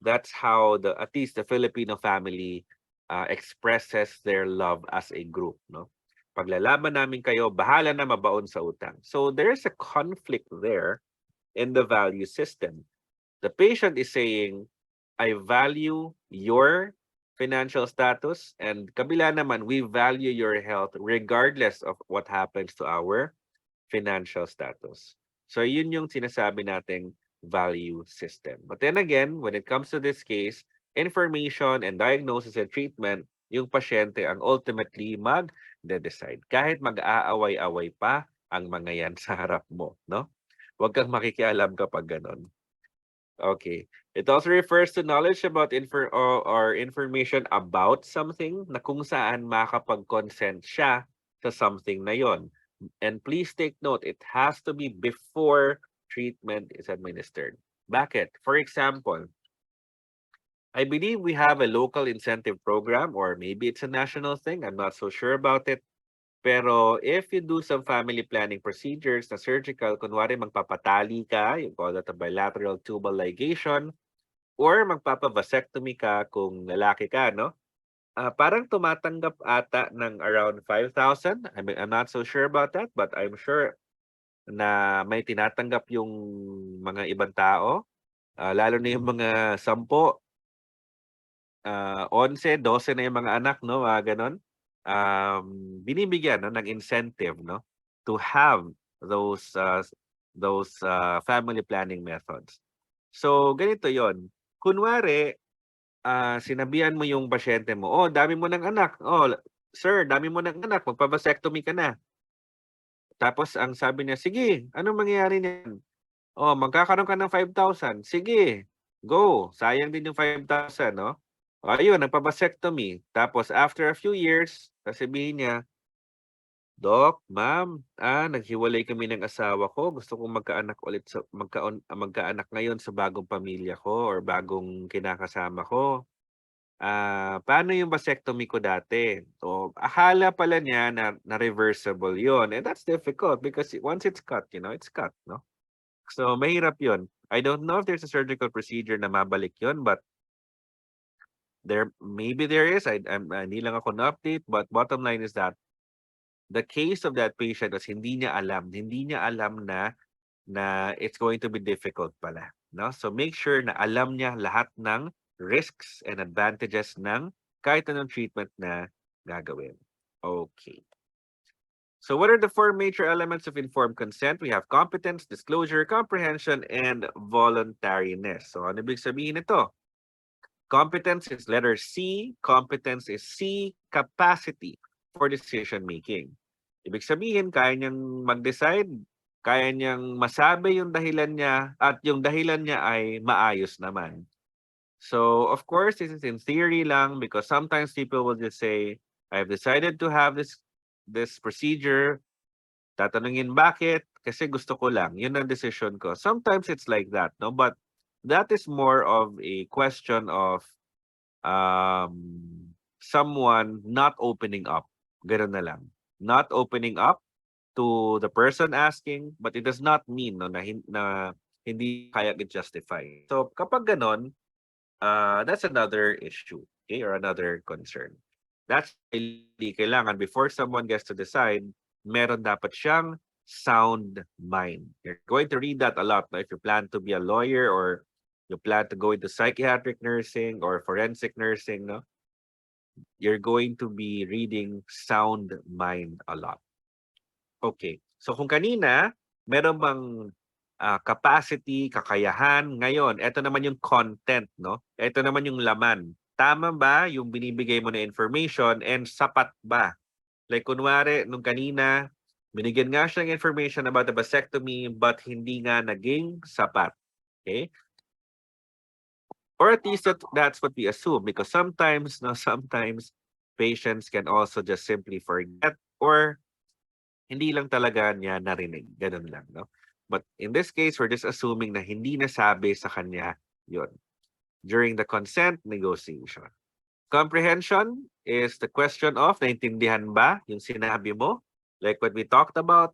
That's how at least the Filipino family expresses their love as a group, no? Paglalaban namin kayo, bahala na mabaon sa utang. So there's a conflict there in the value system. The patient is saying, I value your financial status, and kabila naman, we value your health regardless of what happens to our financial status. So yun yung sinasabi nating value system. But then again, when it comes to this case, information and diagnosis and treatment, yung pasyente ang ultimately mag-decide. Kahit mag-aaway-away pa ang mga yan sa harap mo, no? Huwag kang makikialam kapag ganon. Okay. It also refers to knowledge about or information about something na kung saan makapag-consent siya sa something na yon. And please take note, it has to be before treatment is administered. Bakit? For example, I believe we have a local incentive program or maybe it's a national thing. I'm not so sure about it. Pero if you do some family planning procedures na surgical, kunwari magpapatali ka, you call that a bilateral tubal ligation, or magpapavasectomy ka kung lalaki ka, no? Parang tumatanggap ata ng around 5,000. I'm not so sure about that, but I'm sure na may tinatanggap yung mga ibang tao, lalo na yung mga 10, 11, 12 na yung mga anak, no? Ganon. Binibigyan, no, ng incentive, no, to have those family planning methods. So ganito yon. Kunwari, sinabihan mo yung pasyente mo, oh, dami mo ng anak. Oh, sir, dami mo ng anak, magpa-vasectomy ka na. Tapos ang sabi niya, sige, anong mangyayari niyan? Oh, magkakaroon ka ng 5,000. Sige, go. Sayang din yung 5,000, no? Ayun, nagpa-vasectomy. Tapos after a few years, sasabihin niya, Doc, ma'am, naghiwalay kami ng asawa ko. Gusto kong magkaanak ulit magkaanak ngayon sa bagong pamilya ko or bagong kinakasama ko. Paano yung vasectomy ko dati? So, akala pala niya na reversible yon. And that's difficult because once it's cut, it's cut, no? So, mahirap yon. I don't know if there's a surgical procedure na mabalik yon, but maybe there is. Hindi lang ako na-update, but bottom line is that the case of that patient was hindi niya alam na it's going to be difficult pala, no? So make sure na alam niya lahat ng risks and advantages ng kahit anong treatment na gagawin. Okay. So what are the 4 major elements of informed consent? We have competence, disclosure, comprehension, and voluntariness. So ano ibig sabihin nito? Competence is letter C. Competence is C, capacity for decision making. Ibig sabihin, kaya niyang mag-decide, kaya niyang masabi yung dahilan niya, at yung dahilan niya ay maayos naman. So, of course, this is in theory lang because sometimes people will just say, I've decided to have this procedure. Tatanungin bakit? Kasi gusto ko lang. Yun ang decision ko. Sometimes it's like that, no? But that is more of a question of someone not opening up. Ganun na lang. Not opening up to the person asking, but it does not mean no, na hindi kaya i-justify. So kapag ganon, that's another issue, okay, or another concern. That's really kailangan before someone gets to decide, meron dapat siyang sound mind. You're going to read that a lot no? If you plan to be a lawyer or you plan to go into psychiatric nursing or forensic nursing, no? You're going to be reading sound mind a lot. Okay. So kung kanina, meron bang capacity, kakayahan, ngayon, ito naman yung content, no? Ito naman yung laman. Tama ba yung binibigay mo na information and sapat ba? Like kunwari, nung kanina, binigyan nga siya ng information about the vasectomy but hindi nga naging sapat. Okay? Or at least that's what we assume because sometimes, no, sometimes patients can also just simply forget or hindi lang talaga niya narinig. Ganun lang, no? But in this case, we're just assuming na hindi nasabi sa kanya yun during the consent negotiation. Comprehension is the question of naintindihan ba yung sinabi mo? Like what we talked about,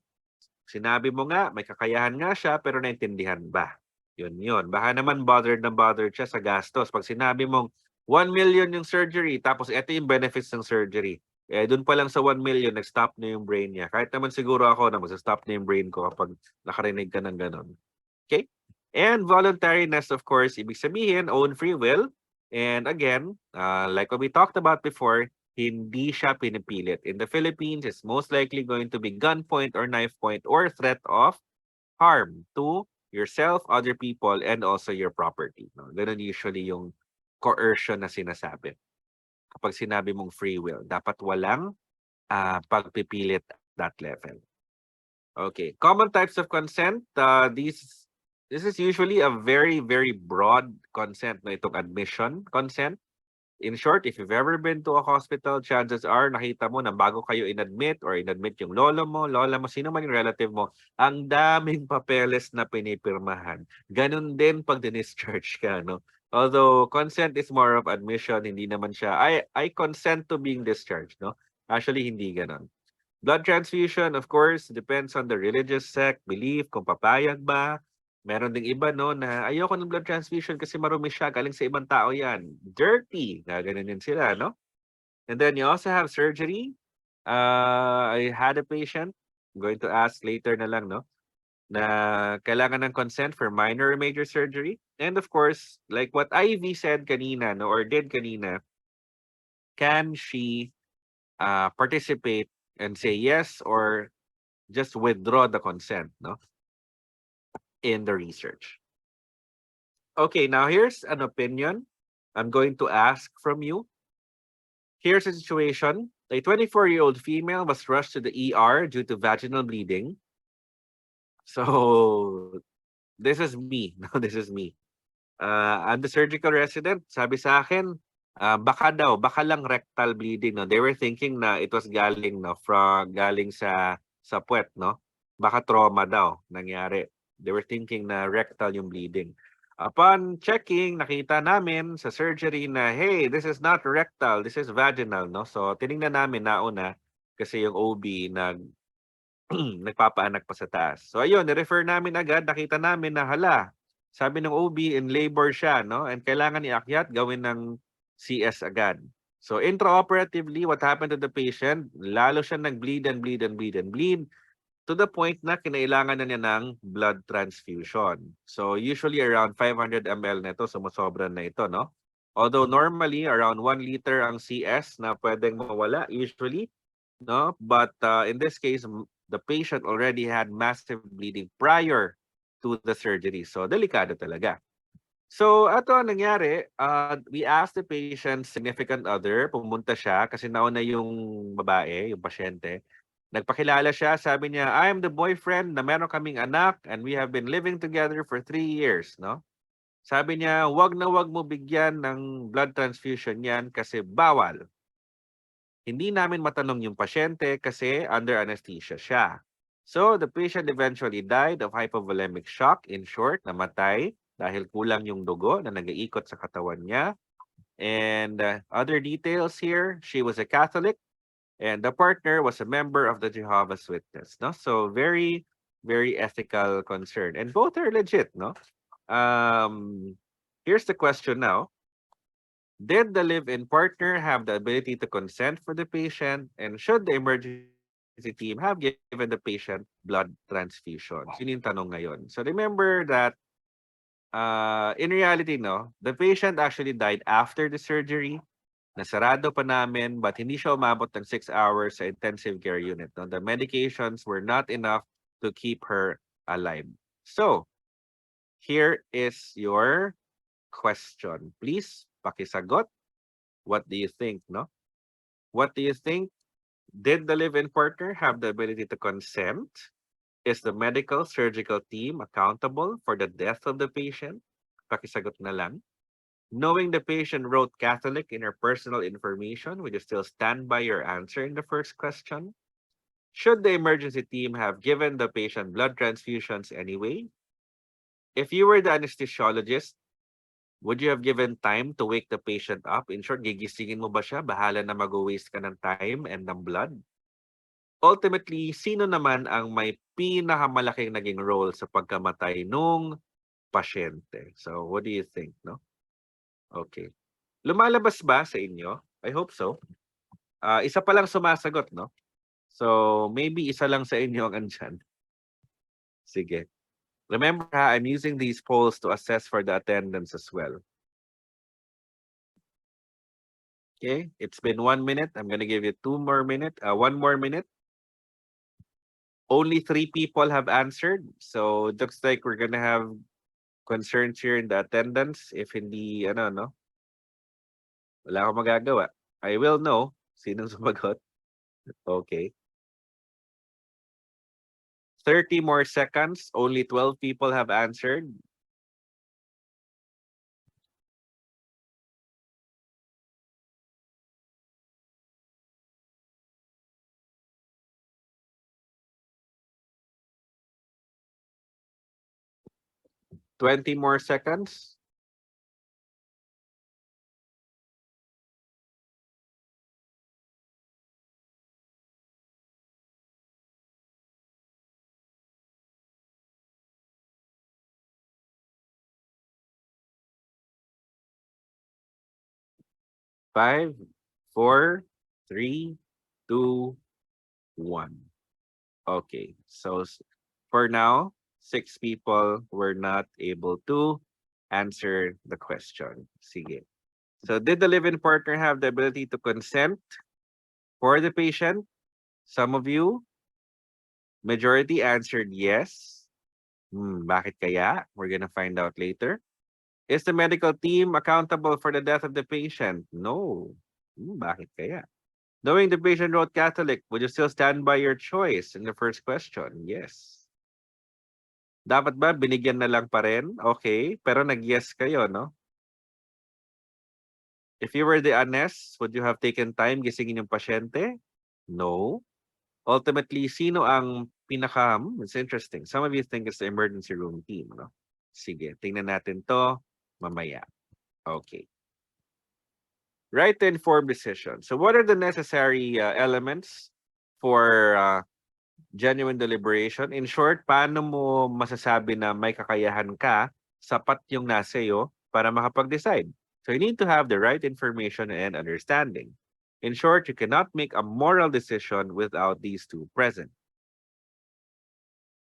sinabi mo nga, may kakayahan nga siya, pero naintindihan ba? Yun. Baka naman bothered na bothered siya sa gastos. Pag sinabi mong 1 million yung surgery, tapos ito yung benefits ng surgery. Eh, dun pa lang sa 1 million, nag-stop na yung brain niya. Kahit naman siguro ako na mag-stop na yung brain ko kapag nakarinig ka ng ganon. Okay? And voluntariness, of course, ibig sabihin, own free will. And again, like what we talked about before, hindi siya pinipilit. In the Philippines, it's most likely going to be gunpoint or knife point or threat of harm to yourself, other people, and also your property. No? Ganun usually yung coercion na sinasabi. Kapag sinabi mong free will, dapat walang pagpipilit at that level. Okay, common types of consent. This is usually a very, very broad consent na itong admission consent. In short, if you've ever been to a hospital, chances are nakita mo na bago kayo inadmit or inadmit yung lola mo, sino man yung relative mo, ang daming papeles na pinipirmahan. Ganun din pag discharge ka, no? Although consent is more of admission, hindi naman siya, I consent to being discharged, no? Actually, hindi ganun. Blood transfusion, of course, depends on the religious sect, belief, kung papayag ba. Meron ding iba, no, na ayoko ng blood transfusion kasi marumi siya, galing sa ibang tao yan. Dirty, ganun din sila, no? And then you also have surgery. I had a patient, I'm going to ask later na lang, no? Na kailangan ng consent for minor or major surgery. And of course, like what Ivy said kanina, no, or did kanina, can she participate and say yes or just withdraw the consent, no, in the research? Okay, now here's an opinion I'm going to ask from you. Here's a situation. A 24-year-old female was rushed to the ER due to vaginal bleeding. So, this is me. No, this is me. I'm the surgical resident. Sabi sa akin, baka lang rectal bleeding. No? They were thinking na it was galing, no, galing sa puwet, no? Baka trauma daw nangyari. They were thinking na rectal yung bleeding. Upon checking, nakita namin sa surgery na, hey, this is not rectal, this is vaginal, no? So, tiningnan namin nauna kasi yung OB nagpapaanak pa sa taas. So, ayun, ni-refer namin agad, nakita namin na hala, sabi ng OB, in labor siya, no? And kailangan iakyat, gawin ng CS agad. So, intraoperatively, what happened to the patient? Lalo siya nag-bleed and bleed and bleed and bleed to the point na kinailangan na niya ng blood transfusion. So, usually around 500 ml na ito, sumusobra na ito, no? Although normally, around 1 liter ang CS na pwedeng mawala, usually, no? But in this case, the patient already had massive bleeding prior to the surgery. So, delikado talaga. So, ato ang nangyari, we asked the patient's significant other, pumunta siya kasi nauna yung babae, yung pasyente. Nagpakilala siya, sabi niya, I'm the boyfriend na meron kaming anak and we have been living together for 3 years, no? Sabi niya, wag na wag mo bigyan ng blood transfusion yan kasi bawal. Hindi namin matanong yung pasyente kasi under anesthesia siya. So, the patient eventually died of hypovolemic shock. In short, namatay dahil kulang yung dugo na nag-iikot sa katawan niya. And other details here, she was a Catholic and the partner was a member of the Jehovah's Witness. No? So very, very ethical concern. And both are legit, no? Here's the question now. Did the live-in partner have the ability to consent for the patient? And should the emergency team have given the patient blood transfusions? Yun yung tanong ngayon. So remember that in reality, no, the patient actually died after the surgery. Nasarado pa namin, but hindi siya umabot ng 6 hours sa intensive care unit. No? The medications were not enough to keep her alive. So, here is your question. Please, pakisagot. What do you think, no? What do you think? Did the live-in partner have the ability to consent? Is the medical surgical team accountable for the death of the patient? Pakisagot na lang. Knowing the patient wrote Catholic in her personal information, would you still stand by your answer in the first question? Should the emergency team have given the patient blood transfusions anyway? If you were the anesthesiologist, would you have given time to wake the patient up? In short, gigisingin mo ba siya? Bahala na mag-waste ka ng time and ng blood. Ultimately, sino naman ang may pinakamalaking naging role sa pagkamatay nung pasyente? So, what do you think, no? Okay. Lumalabas ba sa inyo? I hope so. Isa pa lang sumasagot, no? So, maybe isa lang sa inyo ang andyan. Sige. Remember, I'm using these polls to assess for the attendance as well. Okay, it's been 1 minute. I'm gonna give you 1 more minute. Only 3 people have answered. So, it looks like we're gonna have concerns here in the attendance. If hindi, no? Wala akong magagawa. I will know sinong sumagot. Okay. 30 more seconds. Only 12 people have answered. Twenty more seconds. Five, four, three, two, one. Okay, so for now, 6 people were not able to answer the question. Sige. So did the live-in partner have the ability to consent for the patient? Some of you, majority answered yes. Bakit kaya? We're gonna find out later. Is the medical team accountable for the death of the patient? No. Bakit kaya? Knowing the patient wrote Catholic, would you still stand by your choice in the first question? Yes. Dapat ba binigyan na lang pa rin? Okay, pero nag-yes kayo, no? If you were the ANES, would you have taken time gisingin yung pasyente? No. Ultimately, sino ang it's interesting. Some of you think it's the emergency room team, no? Sige, tingnan natin to mamaya. Okay. Right to informed decision. So what are the necessary elements for genuine deliberation? In short, paano mo masasabi na may kakayahan ka, sapat yung nasa iyo para makapag-decide? So you need to have the right information and understanding. In short, you cannot make a moral decision without these two present.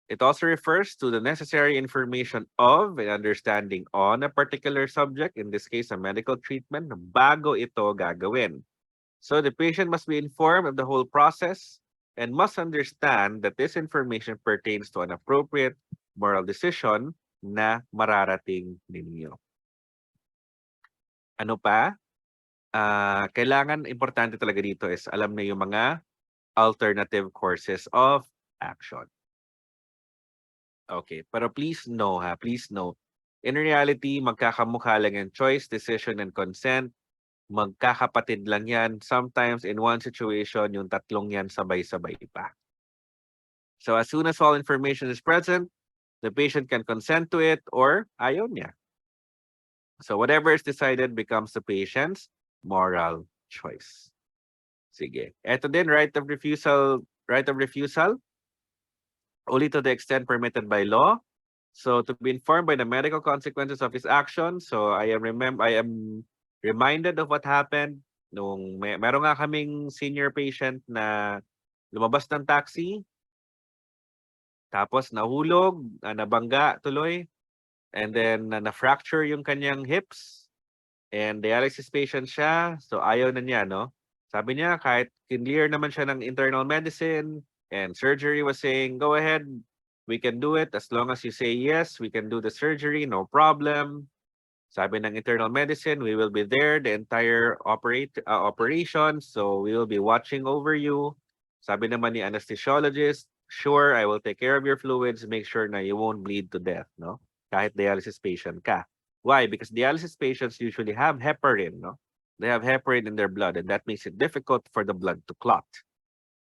It also refers to the necessary information of and understanding on a particular subject, in this case, a medical treatment, bago ito gagawin. So the patient must be informed of the whole process and must understand that this information pertains to an appropriate moral decision na mararating ninyo. Ano pa? Kailangan, importante talaga dito is alam na yung mga alternative courses of action. Okay, pero please know, please know. In reality, magkakamukha lang yung choice, decision, and consent. Magkakapatid lang yan. Sometimes in one situation, yung tatlong yan sabay-sabay pa. So as soon as all information is present, the patient can consent to it or ayaw niya. So whatever is decided becomes the patient's moral choice. Sige. Ito din, right of refusal, only to the extent permitted by law. So to be informed by the medical consequences of his actions. So I am reminded of what happened nung meron nga kaming senior patient na lumabas ng taxi, tapos nahulog, nabangga tuloy, and then na-fracture yung kanyang hips, and dialysis patient siya, so ayaw na niya, no? Sabi niya, kahit clear naman siya ng internal medicine, and surgery was saying, go ahead, we can do it, as long as you say yes, we can do the surgery, no problem. Sabi ng internal medicine, we will be there the entire operation, so we will be watching over you. Sabi naman ni anesthesiologist, sure, I will take care of your fluids, make sure na you won't bleed to death, no? Kahit dialysis patient ka. Why? Because dialysis patients usually have heparin, no? They have heparin in their blood, and that makes it difficult for the blood to clot.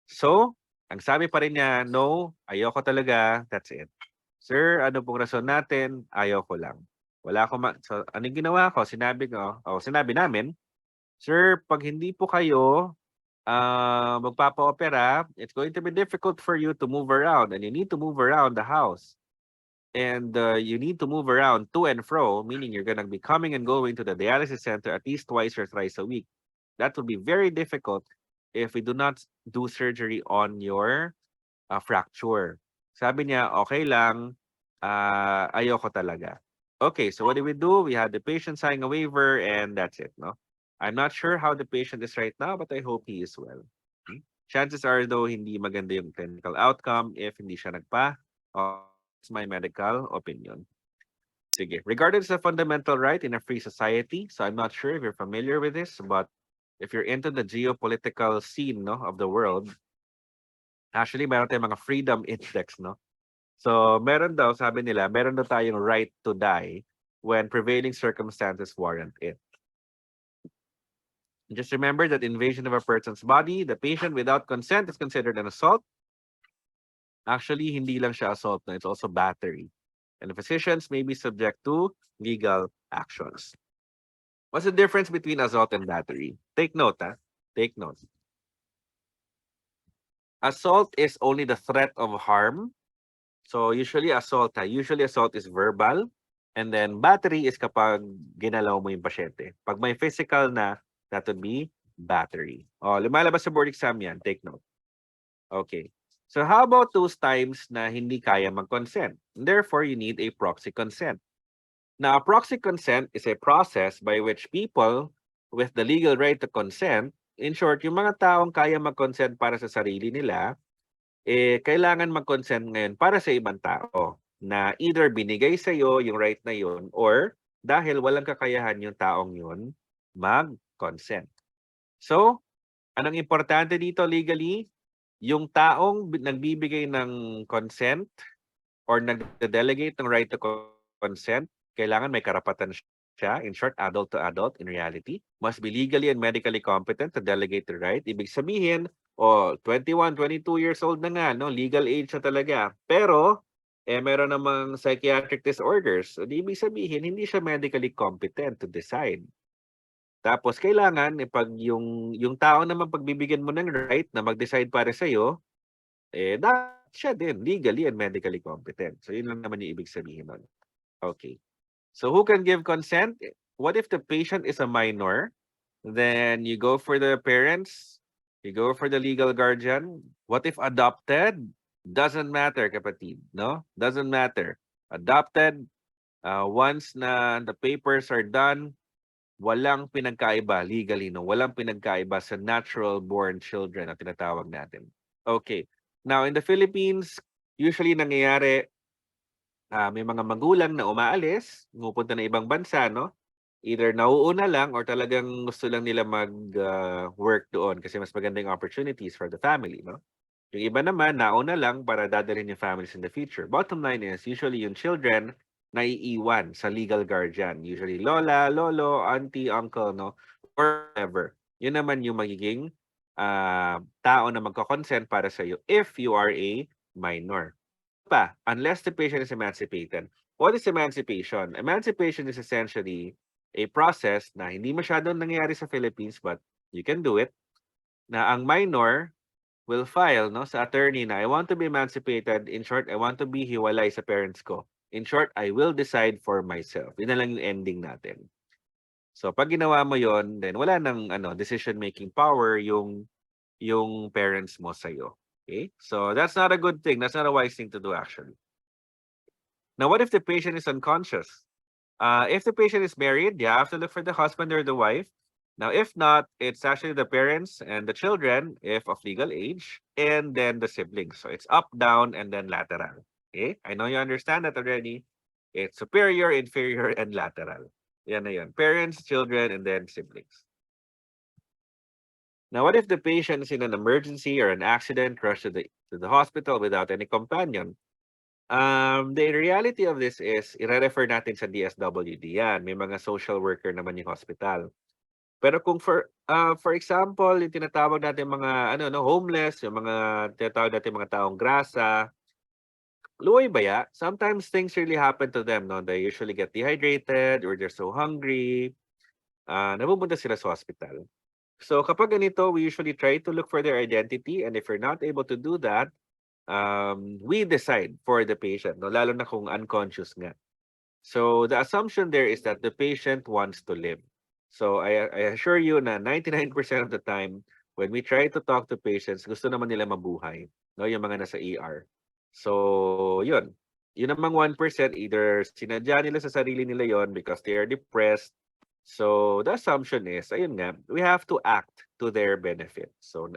So, ang sabi pa rin niya, no, ayoko talaga, that's it. Sir, ano pong rason natin? Ayoko lang. Wala akong so, anong ginawa ko? Sinabi namin, sir, pag hindi po kayo magpapa-opera, it's going to be difficult for you to move around, and you need to move around the house. And you need to move around to and fro, meaning you're going to be coming and going to the dialysis center at least twice or thrice a week. That will be very difficult if we do not do surgery on your fracture. Sabi niya, okay lang, ayoko talaga. Okay, so what do? We had the patient sign a waiver, and that's it, no? I'm not sure how the patient is right now, but I hope he is well. Chances are, though, hindi maganda yung clinical outcome if hindi siya nagpa. It's my medical opinion. Sige. Regarded as a fundamental right in a free society, so I'm not sure if you're familiar with this, but if you're into the geopolitical scene, no, of the world, actually, meron tayong mga freedom index, no? So, meron daw, sabi nila, meron daw tayong right to die when prevailing circumstances warrant it. Just remember that invasion of a person's body, the patient without consent is considered an assault. Actually, hindi lang siya assault, no? It's also battery. And physicians may be subject to legal actions. What's the difference between assault and battery? Take note, ha? Take note. Assault is only the threat of harm. So usually assault is verbal, and then battery is kapag ginalaw mo yung pasyente. Pag may physical na, that would be battery. Oh, lumalabas sa board exam yan. Take note. Okay. So how about those times na hindi kaya mag-consent? Therefore, you need a proxy consent. Now, a proxy consent is a process by which people with the legal right to consent, in short, yung mga taong kaya mag-consent para sa sarili nila, kailangan mag-consent ngayon para sa ibang tao na either binigay sa iyo yung right na yun or dahil walang kakayahan yung taong yun mag-consent. So, anong importante dito legally? Yung taong nagbibigay ng consent or nag-delegate ng right to consent, kailangan may karapatan siya, in short, adult to adult in reality, must be legally and medically competent to delegate the right. Ibig sabihin, 21, 22 years old na nga, no? Legal age na talaga. Pero, meron namang psychiatric disorders. So, ibig sabihin, hindi siya medically competent to decide. Tapos, kailangan, pag yung tao naman pagbibigyan mo ng right na mag-decide para sa'yo, dapat siya din, legally and medically competent. So, yun lang naman yung ibig sabihin nun. Okay. So, who can give consent? What if the patient is a minor? Then, you go for the parents. You go for the legal guardian. What if adopted? Doesn't matter, kapatid, no? Doesn't matter. Adopted, once na the papers are done, walang pinagkaiba legally, no? Walang pinagkaiba sa natural-born children na tinatawag natin. Okay. Now, in the Philippines, usually nangyayari, may mga magulang na umaalis, pupunta na ibang bansa, no? Either nauuna lang or talagang gusto lang nila mag-work doon kasi mas maganda yung opportunities for the family, no? Yung iba naman, nauna lang para dadalhin yung families in the future. Bottom line is, usually yung children naiiwan sa legal guardian. Usually lola, lolo, auntie, uncle, no? Or whatever. Yun naman yung magiging tao na magko-consent para sa iyo if you are a minor. Unless the patient is emancipated. What is emancipation? Emancipation is essentially a process na hindi masyadong nangyayari sa Philippines but you can do it, na ang minor will file no sa attorney na I want to be emancipated. In short, I want to be hiwalay sa parents ko. In short, I will decide for myself. Yun na lang yung ending natin. So pag ginawa mo yon, then wala nang decision making power yung parents mo sa iyo. Okay? So that's not a good thing. That's not a wise thing to do actually. Now, what if the patient is unconscious? If the patient is married, you have to look for the husband or the wife. Now, if not, it's actually the parents and the children, if of legal age, and then the siblings. So it's up, down, and then lateral. Okay? I know you understand that already. It's superior, inferior, and lateral. Yan na yan. Parents, children, and then siblings. Now, what if the patient is in an emergency or an accident, rushed to the hospital without any companion? The reality of this is, i-refer natin sa DSWD yan. May mga social worker naman yung hospital. Pero kung for example, yung tinatawag natin mga homeless, yung mga tinatawag natin mga taong grasa, luoy baya, sometimes things really happen to them, no? They usually get dehydrated or they're so hungry. Napupunta sila sa hospital. So kapag ganito, we usually try to look for their identity, and if we're not able to do that, we decide for the patient, no? Lalo na kung unconscious nga. So the assumption there is that the patient wants to live. So I assure you na 99% of the time, when we try to talk to patients, gusto naman nila mabuhay, no? Yung mga nasa ER. So yun. Yun namang 1%, either sinadya nila sa sarili nila yon because they are depressed. So the assumption is, ayun nga, we have to act to their benefit. So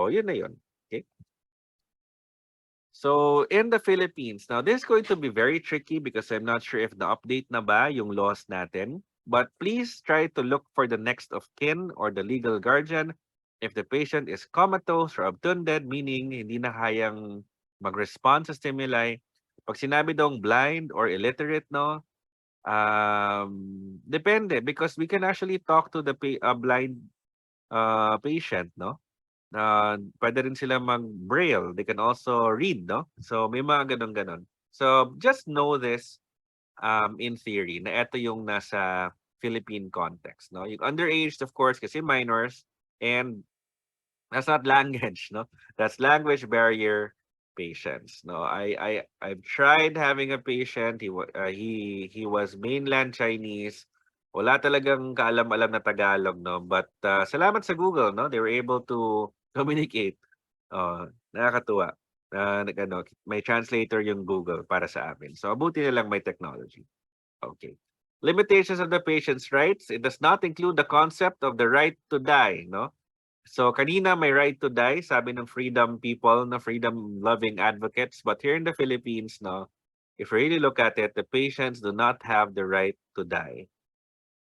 yun na yun. Okay? So in the Philippines, now this is going to be very tricky because I'm not sure if the update na ba yung laws natin. But please try to look for the next of kin or the legal guardian if the patient is comatose or obtunded, meaning hindi na kayang mag-respond sa stimuli. Pag sinabi dong blind or illiterate, no, depende because we can actually talk to the blind patient, no? Pwede rin sila mag-braille. They can also read, no? So may mga ganon-ganon. So just know this in theory na ito yung nasa Philippine context, no? Yung underage, of course, kasi minors, and that's not language, no? That's language barrier patients, no? I've tried having a patient. He was mainland Chinese. Wala talagang kaalam-alam na Tagalog, no? But salamat sa Google, no? They were able to communicate. Nakakatuwa. May translator yung Google para sa amin. So abuti na lang may technology. Okay. Limitations of the patient's rights. It does not include the concept of the right to die, no? So kanina may right to die, sabi ng freedom people, na freedom-loving advocates. But here in the Philippines, no, if you really look at it, the patients do not have the right to die.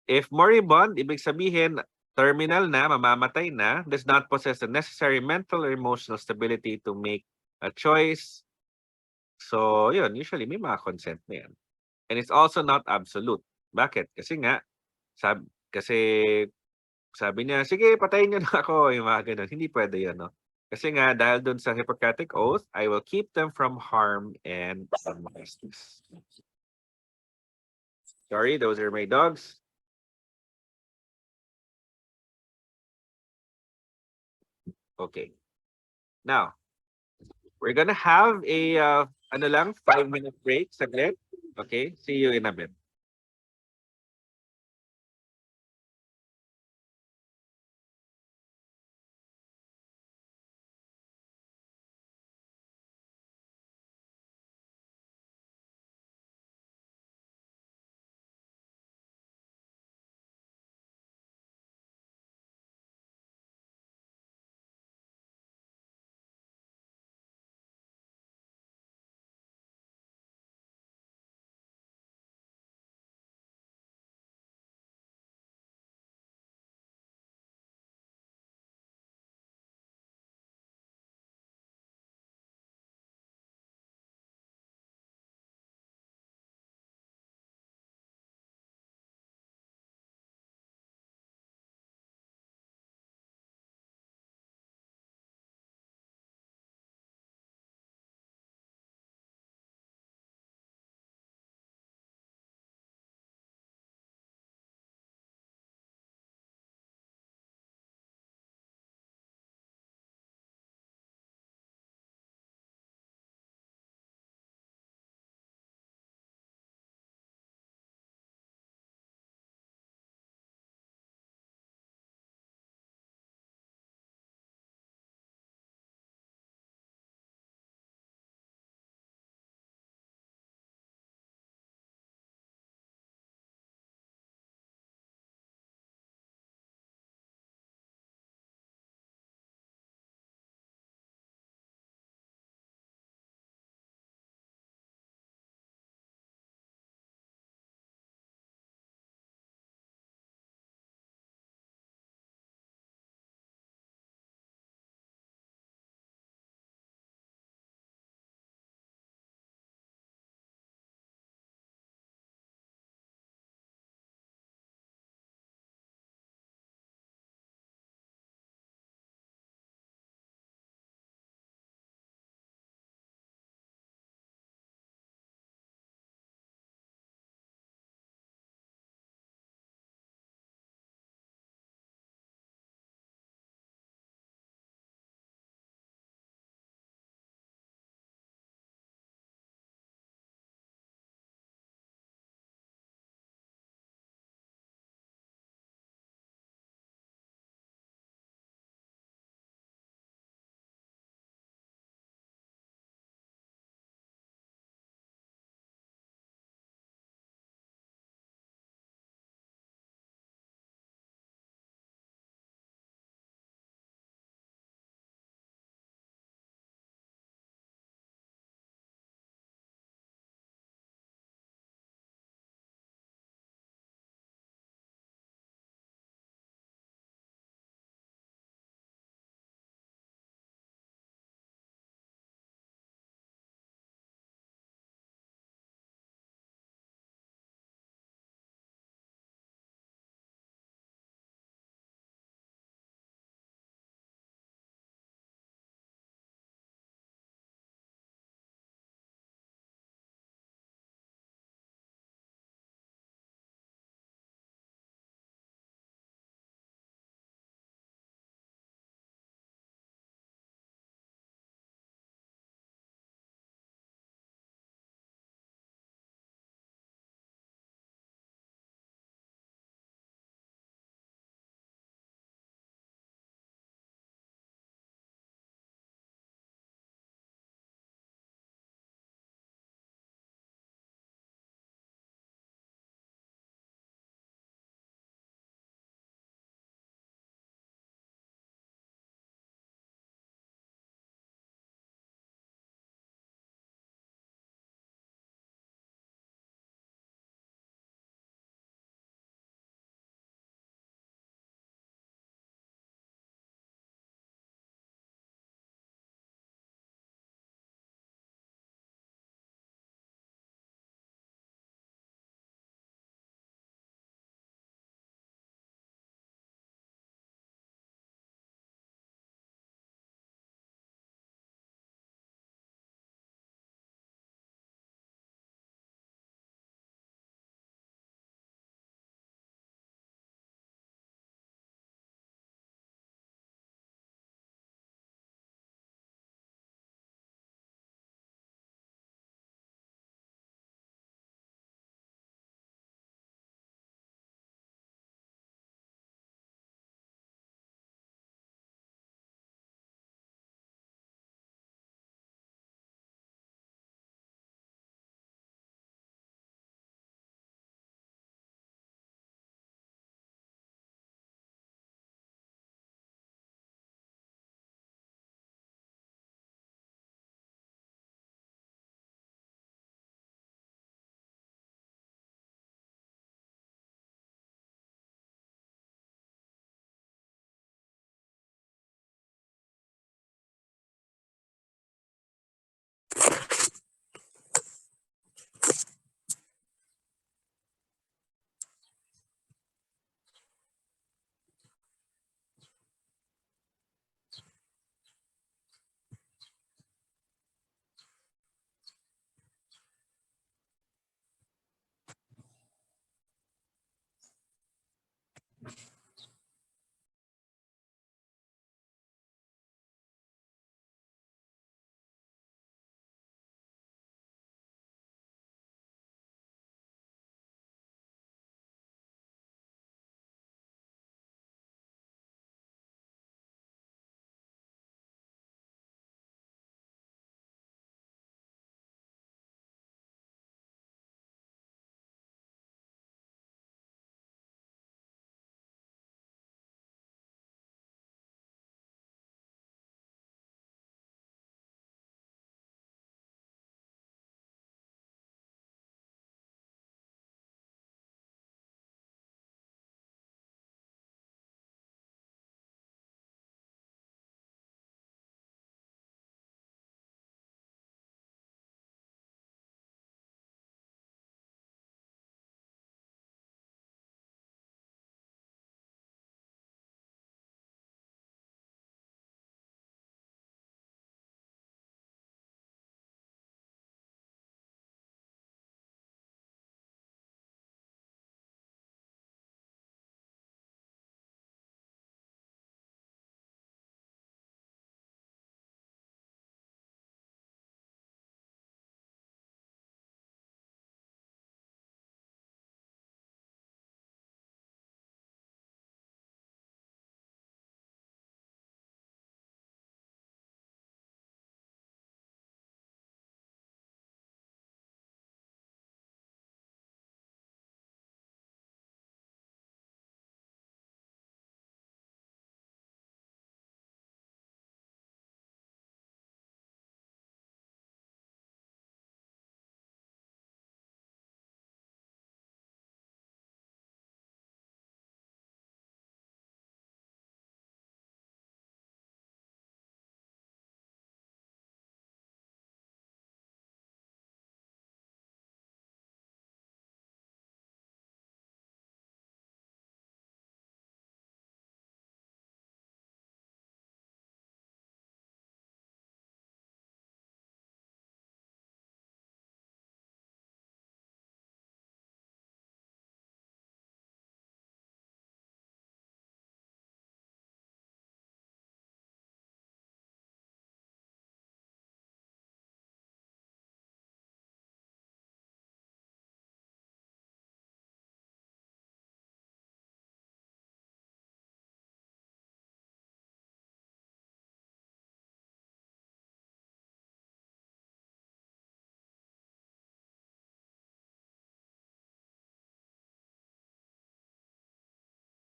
If moribund, ibig sabihin, terminal na, mamamatay na, does not possess the necessary mental or emotional stability to make a choice. So, yun, usually may mga consent na yan. And it's also not absolute. Bakit? Kasi nga, kasi sabi niya, sige, patayin niyo na ako, yung mga ganun. Hindi pwede yun, no? Kasi nga, dahil dun sa Hippocratic Oath, I will keep them from harm and unrighteousness. Sorry, those are my dogs. Okay. Now, we're gonna have a 5-minute break saglit. Okay? See you in a bit.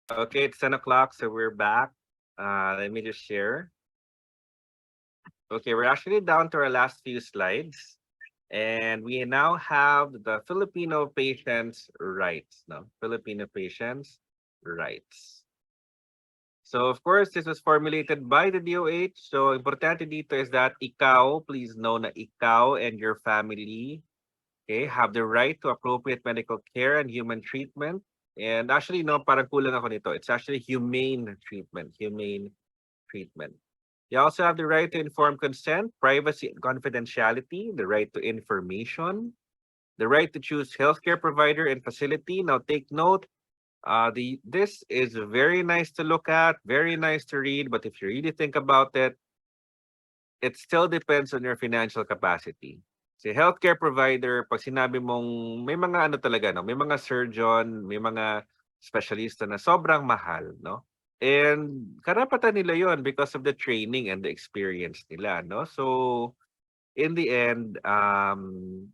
Okay, it's 10 o'clock, so we're back. Let me just share. Okay, we're actually down to our last few slides. And we now have the Filipino patients' rights. No? Filipino patients' rights. So of course, this was formulated by the DOH. So importante dito is that ikaw, please know na ikaw and your family, okay, have the right to appropriate medical care and human treatment. And actually, no, parang kulang ako nito. It's actually humane treatment. Humane treatment. You also have the right to informed consent, privacy and confidentiality, the right to information, the right to choose healthcare provider and facility. Now take note, this is very nice to look at, very nice to read, but if you really think about it, it still depends on your financial capacity. Si healthcare provider, pag sinabi mong may mga ano talaga, no? May mga surgeon, may mga specialista na sobrang mahal, no? And karapatan nila yon because of the training and the experience nila, no? So in the end,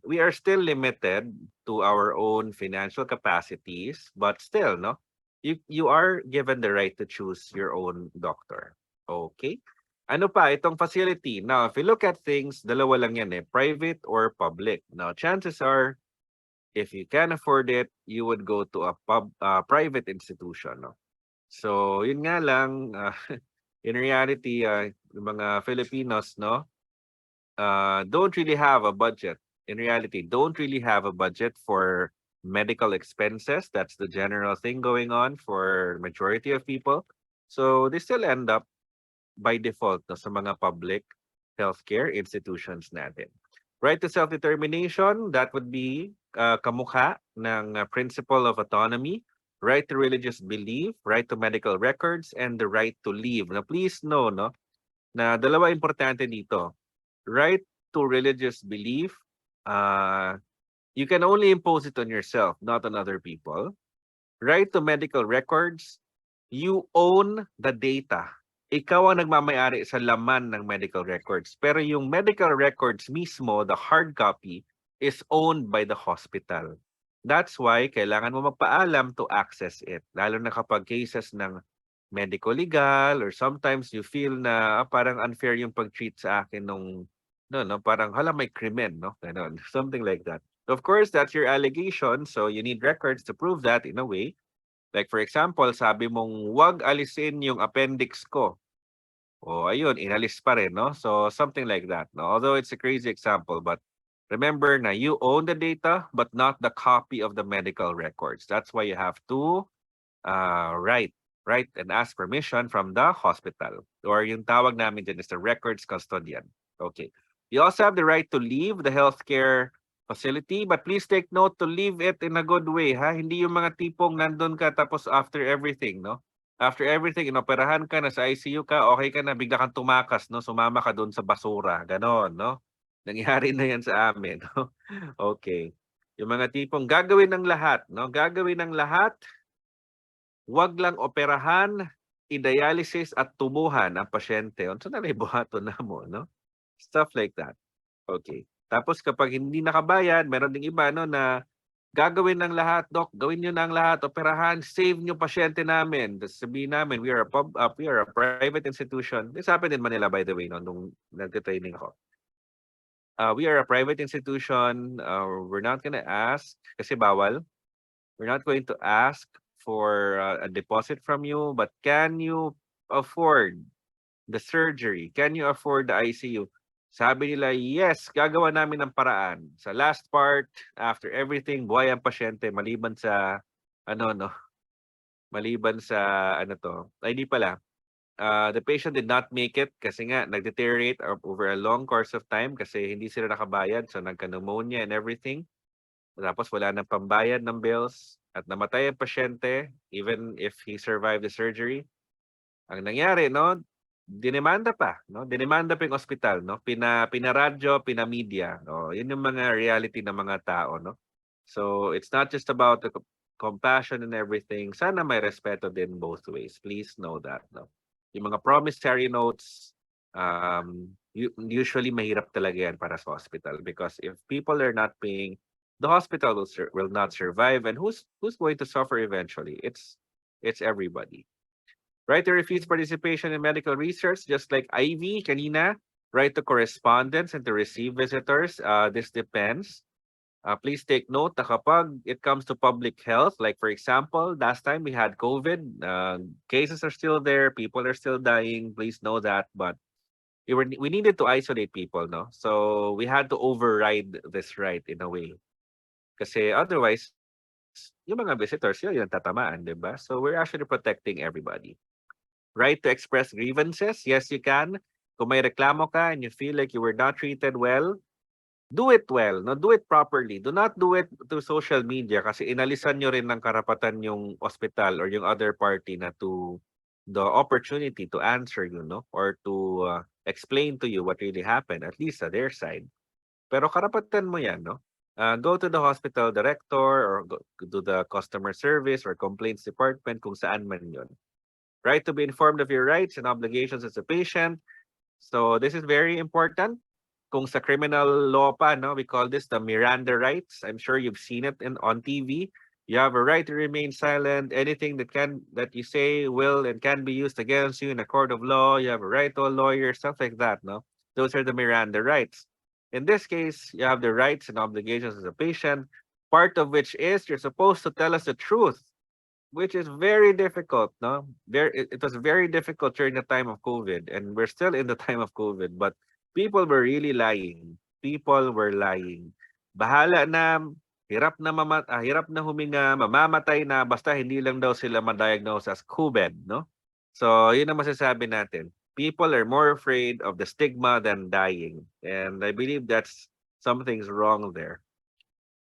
we are still limited to our own financial capacities, but still, no? You are given the right to choose your own doctor. Okay? Ano pa, itong facility. Now, if you look at things, dalawa lang yan private or public. Now, chances are, if you can afford it, you would go to a private institution. No? So, yun nga lang, in reality, yung mga Filipinos, no, don't really have a budget. In reality, don't really have a budget for medical expenses. That's the general thing going on for majority of people. So, they still end up by default no, sa mga public healthcare institutions natin. Right to self-determination, that would be kamukha ng principle of autonomy, right to religious belief, right to medical records, and the right to leave. Now, please know no, na dalawa importante dito. Right to religious belief, you can only impose it on yourself, not on other people. Right to medical records, you own the data. Ikaw ang nagmamayari sa laman ng medical records. Pero yung medical records mismo, the hard copy, is owned by the hospital. That's why kailangan mo magpaalam to access it. Lalo na kapag cases ng medical legal or sometimes you feel na parang unfair yung pag-treat sa akin nung parang hala may krimen, no? Ganon, something like that. Of course, that's your allegation, so you need records to prove that in a way. Like for example, sabi mong wag alisin yung appendix ko. O ayun, inalis pa rin, no? So something like that, no? Although it's a crazy example, but remember na you own the data but not the copy of the medical records. That's why you have to write and ask permission from the hospital. Or yung tawag namin dyan is the records custodian. Okay. You also have the right to leave the healthcare facility, but please take note to leave it in a good way, ha? Hindi yung mga tipong nandun ka tapos after everything, no? After everything, inoperahan ka na sa ICU ka, okay ka na, bigla kang tumakas, no? Sumama ka doon sa basura, ganon, no? Nangyari na yan sa amin, no? Okay. Yung mga tipong gagawin ng lahat, no? Gagawin ng lahat, wag lang operahan, i-dialysis at tubuhan ang pasyente. Unsa na buhaton na mo, no? Stuff like that. Okay. Tapos kapag hindi nakabayad, meron ding iba no na gagawin ng lahat, doc, gawin niyo ng lahat, operahan, save niyo pasyente namin. Sabihin namin, we are a private institution. This happened in Manila, by the way, no, nung nagte-training ako. We are a private institution. We're not gonna ask, kasi bawal. We're not going to ask for a deposit from you, but can you afford the surgery? Can you afford the ICU? Sabi nila, yes, gagawa namin ng paraan. Sa last part, after everything, buhay ang pasyente maliban sa maliban sa ay di pala. The patient did not make it kasi nga nag-deteriorate over a long course of time kasi hindi sila nakabayad, so nagka-pneumonia and everything. Tapos wala nang pambayad ng bills at namatay ang pasyente even if he survived the surgery. Ang nangyari, no, dinemanda pa, no? Dinemanda pa yung ospital, no? Pinaradyo, pinamedia, no? Yun yung mga reality ng mga tao, no? So, it's not just about the compassion and everything. Sana may respeto din both ways. Please know that, no? Yung mga promissory notes, usually mahirap talaga yan para sa hospital because if people are not paying, the hospital will not survive, and who's going to suffer eventually? It's It's everybody. Right to refuse participation in medical research, just like Ivy kanina. Right to correspondence and to receive visitors. This depends. Please take note na kapag it comes to public health, like for example, last time we had COVID, cases are still there, people are still dying. Please know that, but we needed to isolate people, no? So we had to override this right in a way. Kasi otherwise, yung mga visitors, yun yung tatamaan, di ba? So we're actually protecting everybody. Right to express grievances, yes, you can. Kung may reklamo ka and you feel like you were not treated well, do it well, no? Do it properly. Do not do it to social media kasi inalisan nyo rin ng karapatan yung hospital or yung other party na to the opportunity to answer you, no? Or to explain to you what really happened, at least sa their side. Pero karapatan mo yan, no? Go to the hospital director or go to the customer service or complaints department kung saan man yun. Right to be informed of your rights and obligations as a patient. So this is very important. Kung sa criminal law pa, no, we call this the Miranda rights. I'm sure you've seen it on TV. You have a right to remain silent. Anything that you say will and can be used against you in a court of law. You have a right to a lawyer, stuff like that, no? Those are the Miranda rights. In this case, you have the rights and obligations as a patient, part of which is you're supposed to tell us the truth, which is very difficult, no? It was very difficult during the time of COVID, and we're still in the time of COVID, but people were really lying. People were lying. Bahala na, hirap na huminga, mamamatay na, basta hindi lang daw sila ma-diagnose as COVID, no? So, yun ang masasabi natin. People are more afraid of the stigma than dying. And I believe that's something's wrong there.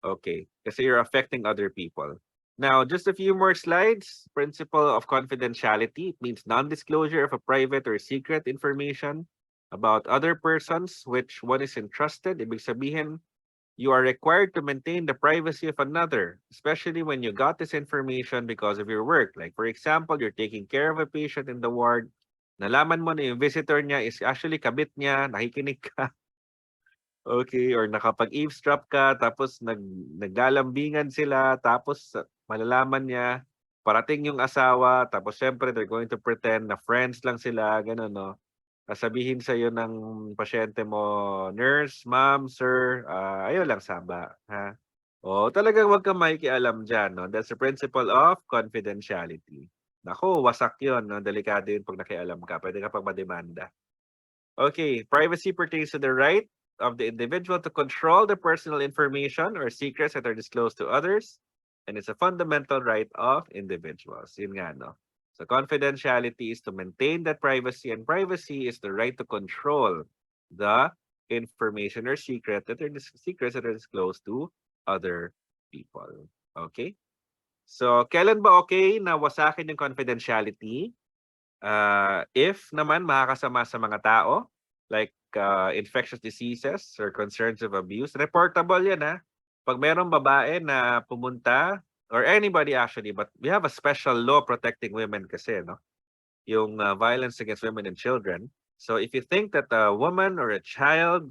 Okay, kasi you're affecting other people. Now, just a few more slides. Principle of confidentiality. It means non-disclosure of a private or secret information about other persons which one is entrusted. Ibig sabihin, you are required to maintain the privacy of another, especially when you got this information because of your work. Like for example, you're taking care of a patient in the ward, nalaman mo na yung visitor niya is actually kabit niya, nakikinig ka. Okay, or nakapag-eavesdrop ka, tapos naglalambingan sila, tapos malalaman niya, parating yung asawa, tapos syempre they're going to pretend na friends lang sila, gano'n, no? Sasabihin sa'yo ng pasyente mo, nurse, ma'am, sir, ayaw lang saba, ha? O talagang wag kang makikialam dyan, no? That's the principle of confidentiality. Naku, wasak yun, no? Delikado yun pag nakialam ka. Pwede ka pag mademanda. Okay, privacy pertains to the right of the individual to control the personal information or secrets that are disclosed to others. And it's a fundamental right of individuals. Yun nga, no? So confidentiality is to maintain that privacy, and privacy is the right to control the information or secrets that are disclosed to other people. Okay? So, kailan ba okay na wasakin yung confidentiality? If naman makakasama sa mga tao, like infectious diseases or concerns of abuse, reportable yan, ha? Pag merong babae na pumunta, or anybody actually, but we have a special law protecting women kasi, no? Yung violence against women and children. So if you think that a woman or a child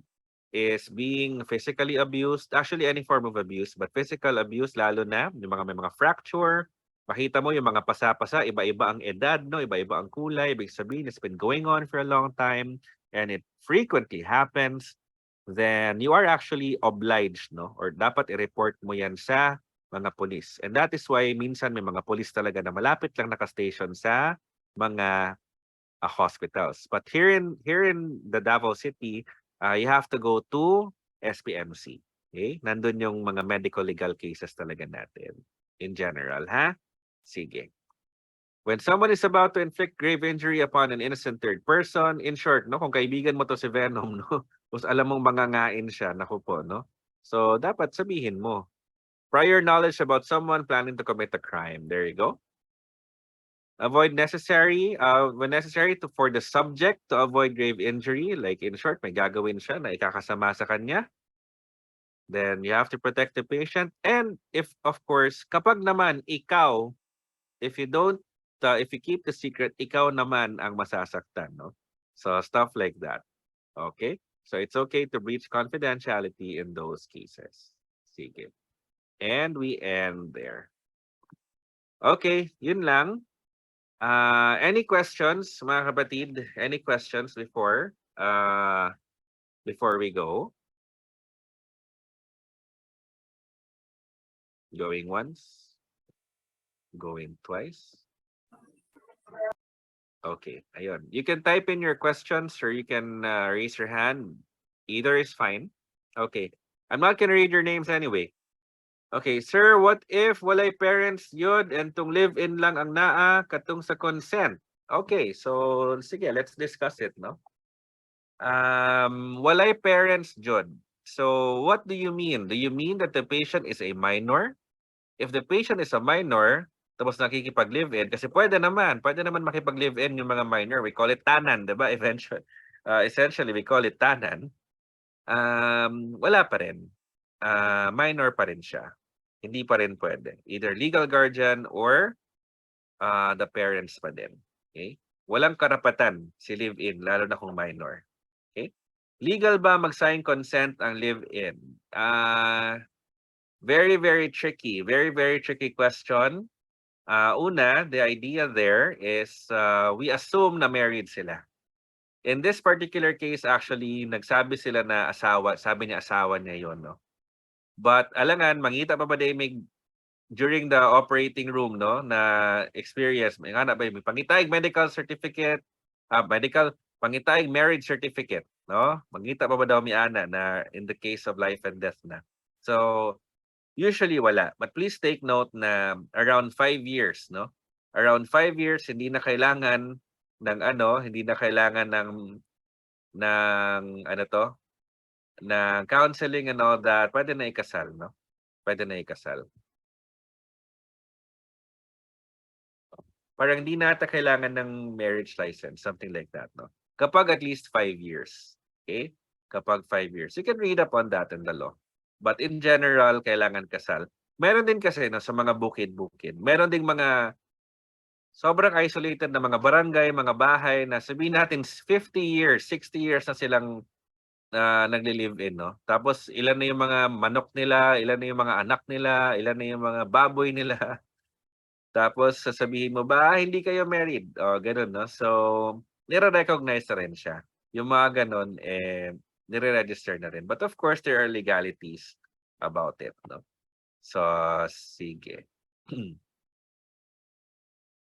is being physically abused, actually any form of abuse, but physical abuse lalo na, yung may mga fracture, makita mo yung mga pasa-pasa, iba-iba ang edad, no? Iba-iba ang kulay, ibig sabihin it's been going on for a long time and it frequently happens, then you are actually obliged, no? Or dapat i-report mo yan sa mga police. And that is why minsan may mga police talaga na malapit lang naka-station sa mga hospitals. But here in the Davao City, you have to go to SPMC. Okay? Nandun yung mga medical legal cases talaga natin in general, ha? Sige. When someone is about to inflict grave injury upon an innocent third person, in short, no, kung kaibigan mo to si Venom, no, kung alam mong mangangain siya, naku po, no? So, dapat sabihin mo. Prior knowledge about someone planning to commit a crime. There you go. Avoid when necessary for the subject to avoid grave injury. Like in short, may gagawin siya na ikakasama sa kanya. Then you have to protect the patient. And if, of course, kapag naman ikaw, if you keep the secret, ikaw naman ang masasaktan, no? So stuff like that. Okay? So it's okay to breach confidentiality in those cases. Sige. And we end there. Okay, yun lang. Any questions, mga kapatid? Any questions before we go? Going once? Going twice? Okay, ayun. You can type in your questions or you can raise your hand. Either is fine. Okay. I'm not gonna read your names anyway. Okay, sir, what if walay parents yun and tong live-in lang ang naa katong sa consent? Okay, so sige, let's discuss it, no? Walay parents jud. So what do you mean? Do you mean that the patient is a minor? If the patient is a minor, tapos nakikipag-live-in, kasi pwede naman makipag-live-in yung mga minor. We call it tanan, di ba? Essentially, we call it tanan. Wala pa rin. Minor pa rin siya. Hindi pa rin pwede. Either legal guardian or the parents pa din. Okay? Walang karapatan si live-in, lalo na kung minor. Okay? Legal ba mag-sign consent ang live-in? Very, very tricky. Very, very tricky question. Una, the idea there is we assume na married sila. In this particular case, actually, nagsabi sila na asawa, sabi niya asawa niya yon, no? But alangan, mangita pa ba may during the operating room, no, na experience, may nga ba, may pangitaig medical certificate, pangitaig marriage certificate, no? Mangita pa ba daw mi ana na in the case of life and death na. So, usually wala. But please take note na around 5 years, no? Around 5 years, hindi na kailangan ng hindi na kailangan ng ng counseling and all that. Pwede na ikasal, no? Pwede na ikasal. Parang hindi nata kailangan ng marriage license, something like that, no? Kapag at least 5 years. Okay? Kapag 5 years. You can read up on that in the law. But in general, kailangan kasal. Meron din kasi no, sa mga bukid-bukid. Meron ding mga sobrang isolated na mga barangay, mga bahay na sabihin natin 50 years, 60 years na silang nagle-live-in, no? Tapos ilan na yung mga manok nila, ilan na yung mga anak nila, ilan na yung mga baboy nila. Tapos sasabihin mo ba, hindi kayo married? O, ganun, no? So, nire-recognize na rin siya. Yung mga ganun, nire-register na rin. But of course, there are legalities about it, no? So, sige.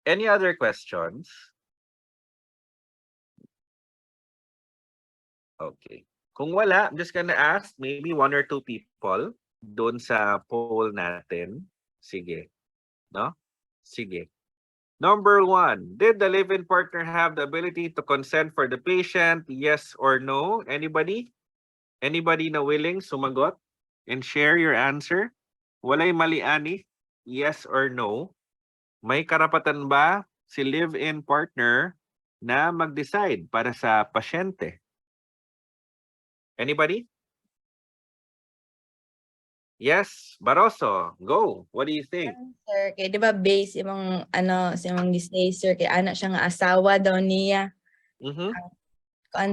Any other questions? Okay. Kung wala, I'm just gonna ask maybe 1 or 2 people doon sa poll natin. Sige. No? Sige. Number 1, did the live-in partner have the ability to consent for the patient? Yes or no? Anybody? Anybody na willing sumagot and share your answer? Walay mali ani? Yes or no? May karapatan ba si live-in partner na mag-decide para sa pasyente? Anybody? Yes, Barroso, go. What do you think?
Sir, kay di ba base imong sa imong gisay sir kay anak siya nga asawa daw niya.
Mhm.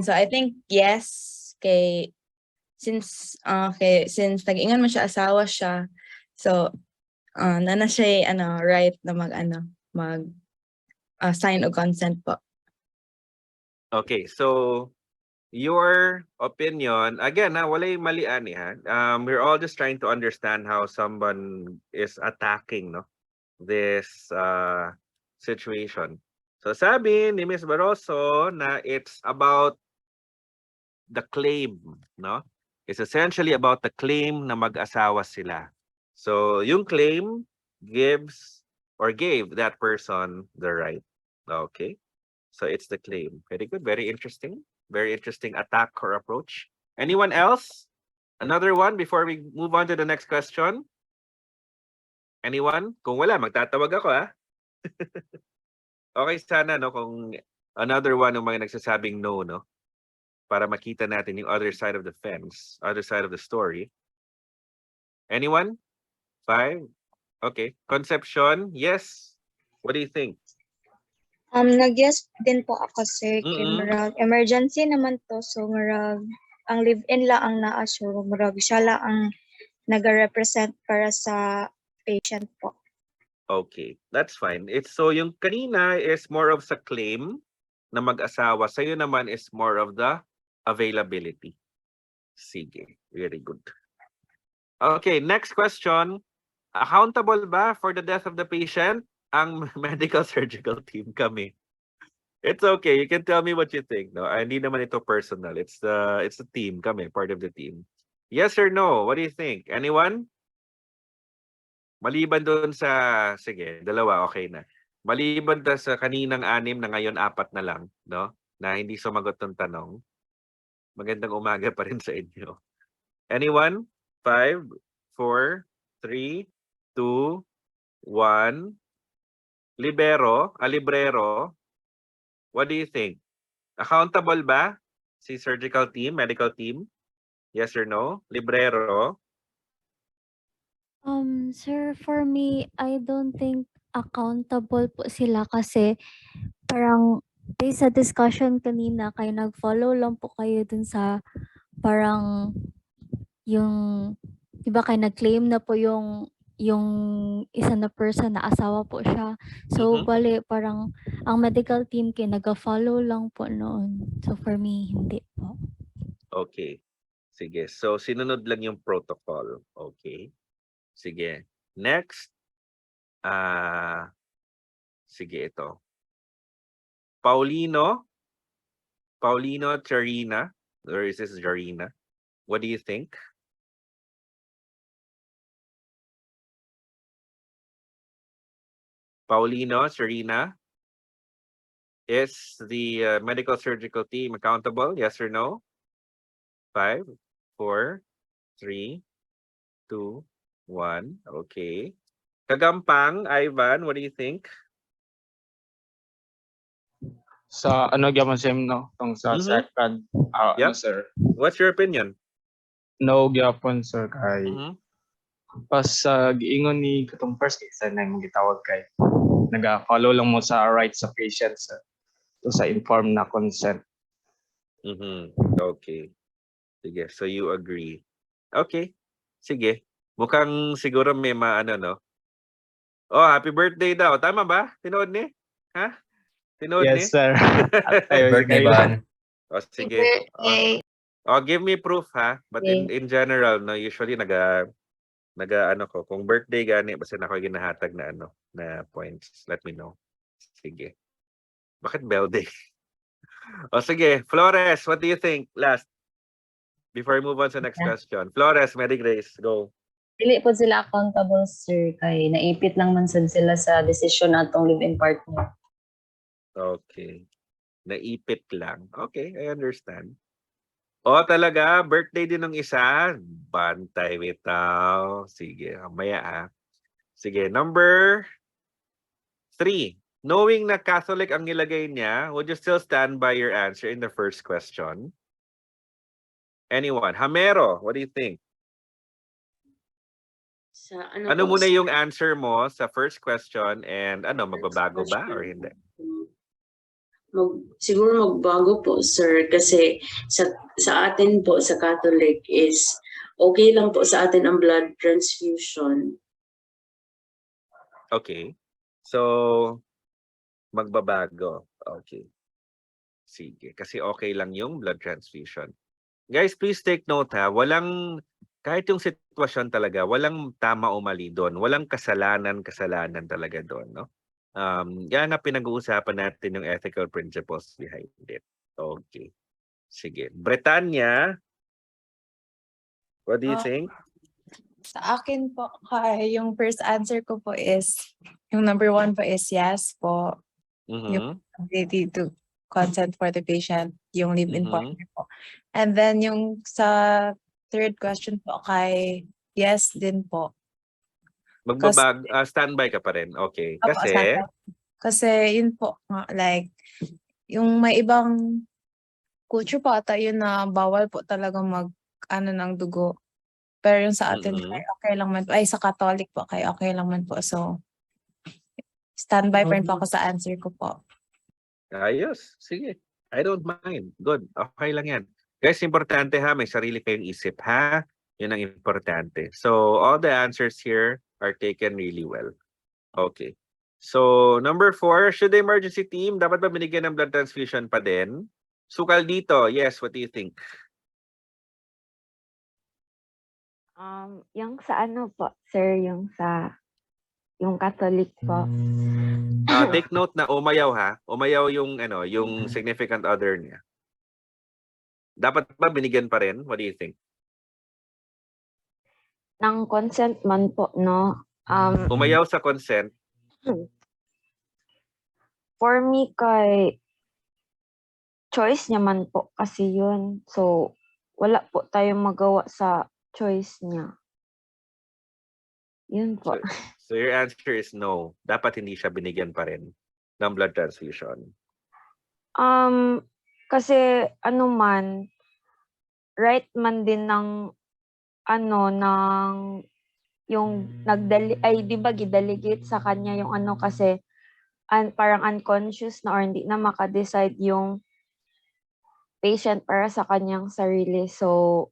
So I think yes kay since tag-ingon man siya asawa siya. So nana siya right na mag sign of consent po.
Okay, so your opinion, again, walay mali ani ha. We're all just trying to understand how someone is attacking, no, this situation. So sabi ni Ms. Barroso na it's about the claim, no? It's essentially about the claim na mag-asawa sila. So yung claim gives or gave that person the right. Okay? So it's the claim. Very good. Very interesting. Very interesting attack or approach. Anyone else? Another one before we move on to the next question? Anyone? Kung wala, magtatawag ako ha. Okay sana no kung another one ng mga nagsasabing no, no? Para makita natin yung other side of the fence, other side of the story. Anyone? 5? Okay. Concepcion, yes. What do you think?
Nag-yes din po ako, sir. Kay
Mm-mm.
murag emergency naman to. So, murag ang live-in lang ang na-assure. Murag siya lang ang nag-represent para sa patient po.
Okay, that's fine. It's so yung kanina is more of sa claim na mag-asawa. Sa'yo naman is more of the availability. Sige, very good. Okay, next question. Accountable ba for the death of the patient? Ang medical surgical team kami. It's okay. You can tell me what you think. No, hindi naman ito personal. It's the team kami, part of the team. Yes or no? What do you think? Anyone? Maliban doon sa, sige, dalawa, okay na. Maliban ta sa kaninang 6 na ngayon 4 na lang, no? Na hindi sumagot ng tanong. Magandang umaga pa rin sa inyo. Anyone? 5, 4, 3, 2, 1. Librero. What do you think? Accountable ba si surgical team, medical team? Yes or no? Librero.
Sir, for me, I don't think accountable po sila kasi parang based sa discussion kanina, kayo nag-follow lang po kayo dun sa parang yung, di ba kayo nag-claim na po yung isa na person na asawa po siya. So,
Mhm.
bali, parang ang medical team kayo nag-follow lang po noon. So, for me, hindi po.
Okay. Sige. So, sinunod lang yung protocol. Okay. Sige. Next. Sige ito. Paulino, Charina, or is this Jarina? What do you think? Paulino, Charina, is the medical surgical team accountable? Yes or no? 5, 4, 3, 2, 1. Okay. Kagampang, Ivan, what do you think?
Sa ano gyapon sim no tong sa
Mhm.
second
Yep.
ano sir,
What's your opinion?
no gyapon sir kay
Mhm.
pas sa giingon ni katong first case na imong gitawag kay naga-follow lang mo sa rights sa patient sir. So sa informed na consent.
Mhm. Okay. Sige, so you agree. Okay. Sige. Mukhang siguro may maano, no? Oh, happy birthday daw. Tama ba? Tinood ni? Ha? Tinood ni?
Yes sir. Ayo
Birthday
kayo.
ban.
Oh,
Happy
sige.
birthday.
Give me proof ha. But in general, no, usually naga ano ko, kung birthday gani basta na ako ginahatag na ano, na points. Let me know. Sige. Bakit birthday? O sige, Flores, what do you think? Last. Before I move on sa next question. Flores, Medi Grace, go.
Dili po sila accountable, sir, kay naipit lang man sad sila sa desisyon atong live-in partner.
Okay. Naipit lang. Okay, I understand. O talaga, birthday din ng isa. Bantay bitaw. Sige, mamaya Sige, number 3. Knowing na Catholic ang nilagay niya, would you still stand by your answer in the first question? Anyone? Hamero, what do you think?
Sa ano
Ano
po,
muna yung answer mo sa first question and ano, magbabago ba or hindi?
siguro magbago po sir kasi sa atin po sa Catholic is okay lang po sa atin ang blood transfusion.
Okay. So, magbabago. Okay. Sige. Kasi okay lang yung blood transfusion. Guys, please take note ha. Kahit yung sitwasyon talaga, walang tama o mali doon. Walang kasalanan talaga doon. No? Yan na pinag-uusapan natin yung ethical principles behind it. Okay. Sige. Bretanya, what do you think?
Sa akin po, yung first answer ko po is, yung number 1 po is yes po.
Mhm.
Ability to consent for the patient, yung live-in
Mhm.
partner po. And then yung sa third question po kay yes din po.
Standby ka pa rin. Okay.
Opo,
Kasi,
Kasi yun po, like, yung may ibang culture po ata yun na bawal po talaga ng dugo. Pero yung sa atin,
Mhm.
okay lang man po. Ay, sa Catholic po, okay lang man po. So, standby pa rin po ako sa answer ko po.
ayos. Sige. I don't mind. Good. Okay lang yan. Guys, importante ha, may sarili kayong isip ha. Yun ang importante. So, all the answers here are taken really well. Okay. So, number 4, should the emergency team, dapat ba binigyan ng blood transfusion pa din? Sukal dito, yes, what do you think?
Yung sa ano po, sir, yung Catholic po.
Take note na umayaw ha. Umayaw yung yung significant other niya. Dapat ba binigyan pa rin? What do you think?
Ng consent man po, no?
Umayaw sa consent.
For me, kay choice niya man po kasi yun. So, wala po tayong magawa sa choice niya. Yun po.
So your answer is no. Dapat hindi siya binigyan pa rin ng blood transfusion.
Kasi ano man, right man din ng yung di ba gidelegate sa kanya yung kasi parang unconscious na or hindi na makadecide yung patient para sa kanyang sarili. So,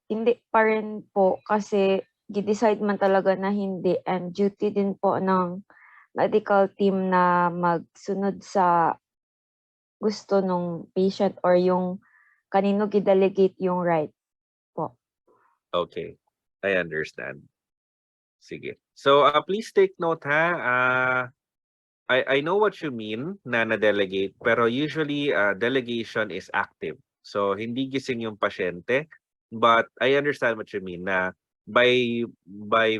hindi pa rin po kasi gi-decide man talaga na hindi, and duty din po ng medical team na magsunod sa gusto ng patient or yung kanino gidelegate yung right po.
Okay. I understand. Sige. So, please take note ha. I know what you mean na na-delegate, pero usually delegation is active. So, hindi gising yung pasyente, but I understand what you mean na by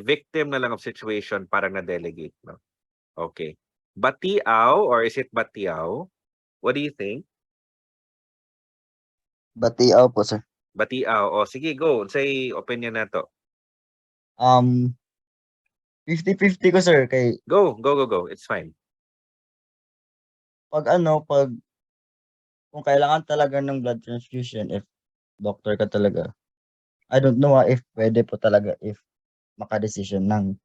victim na lang of situation parang na-delegate, no? Okay. Batiaw, or is it Batiaw? What do you think?
Batiaw po, sir.
Batiaw. O, sige, go. Say opinion na to.
50-50 ko, sir, kay
Go. It's fine.
pag kung kailangan talaga ng blood transfusion, if doctor ka talaga, I don't know if pwede po talaga if makadesisyon ng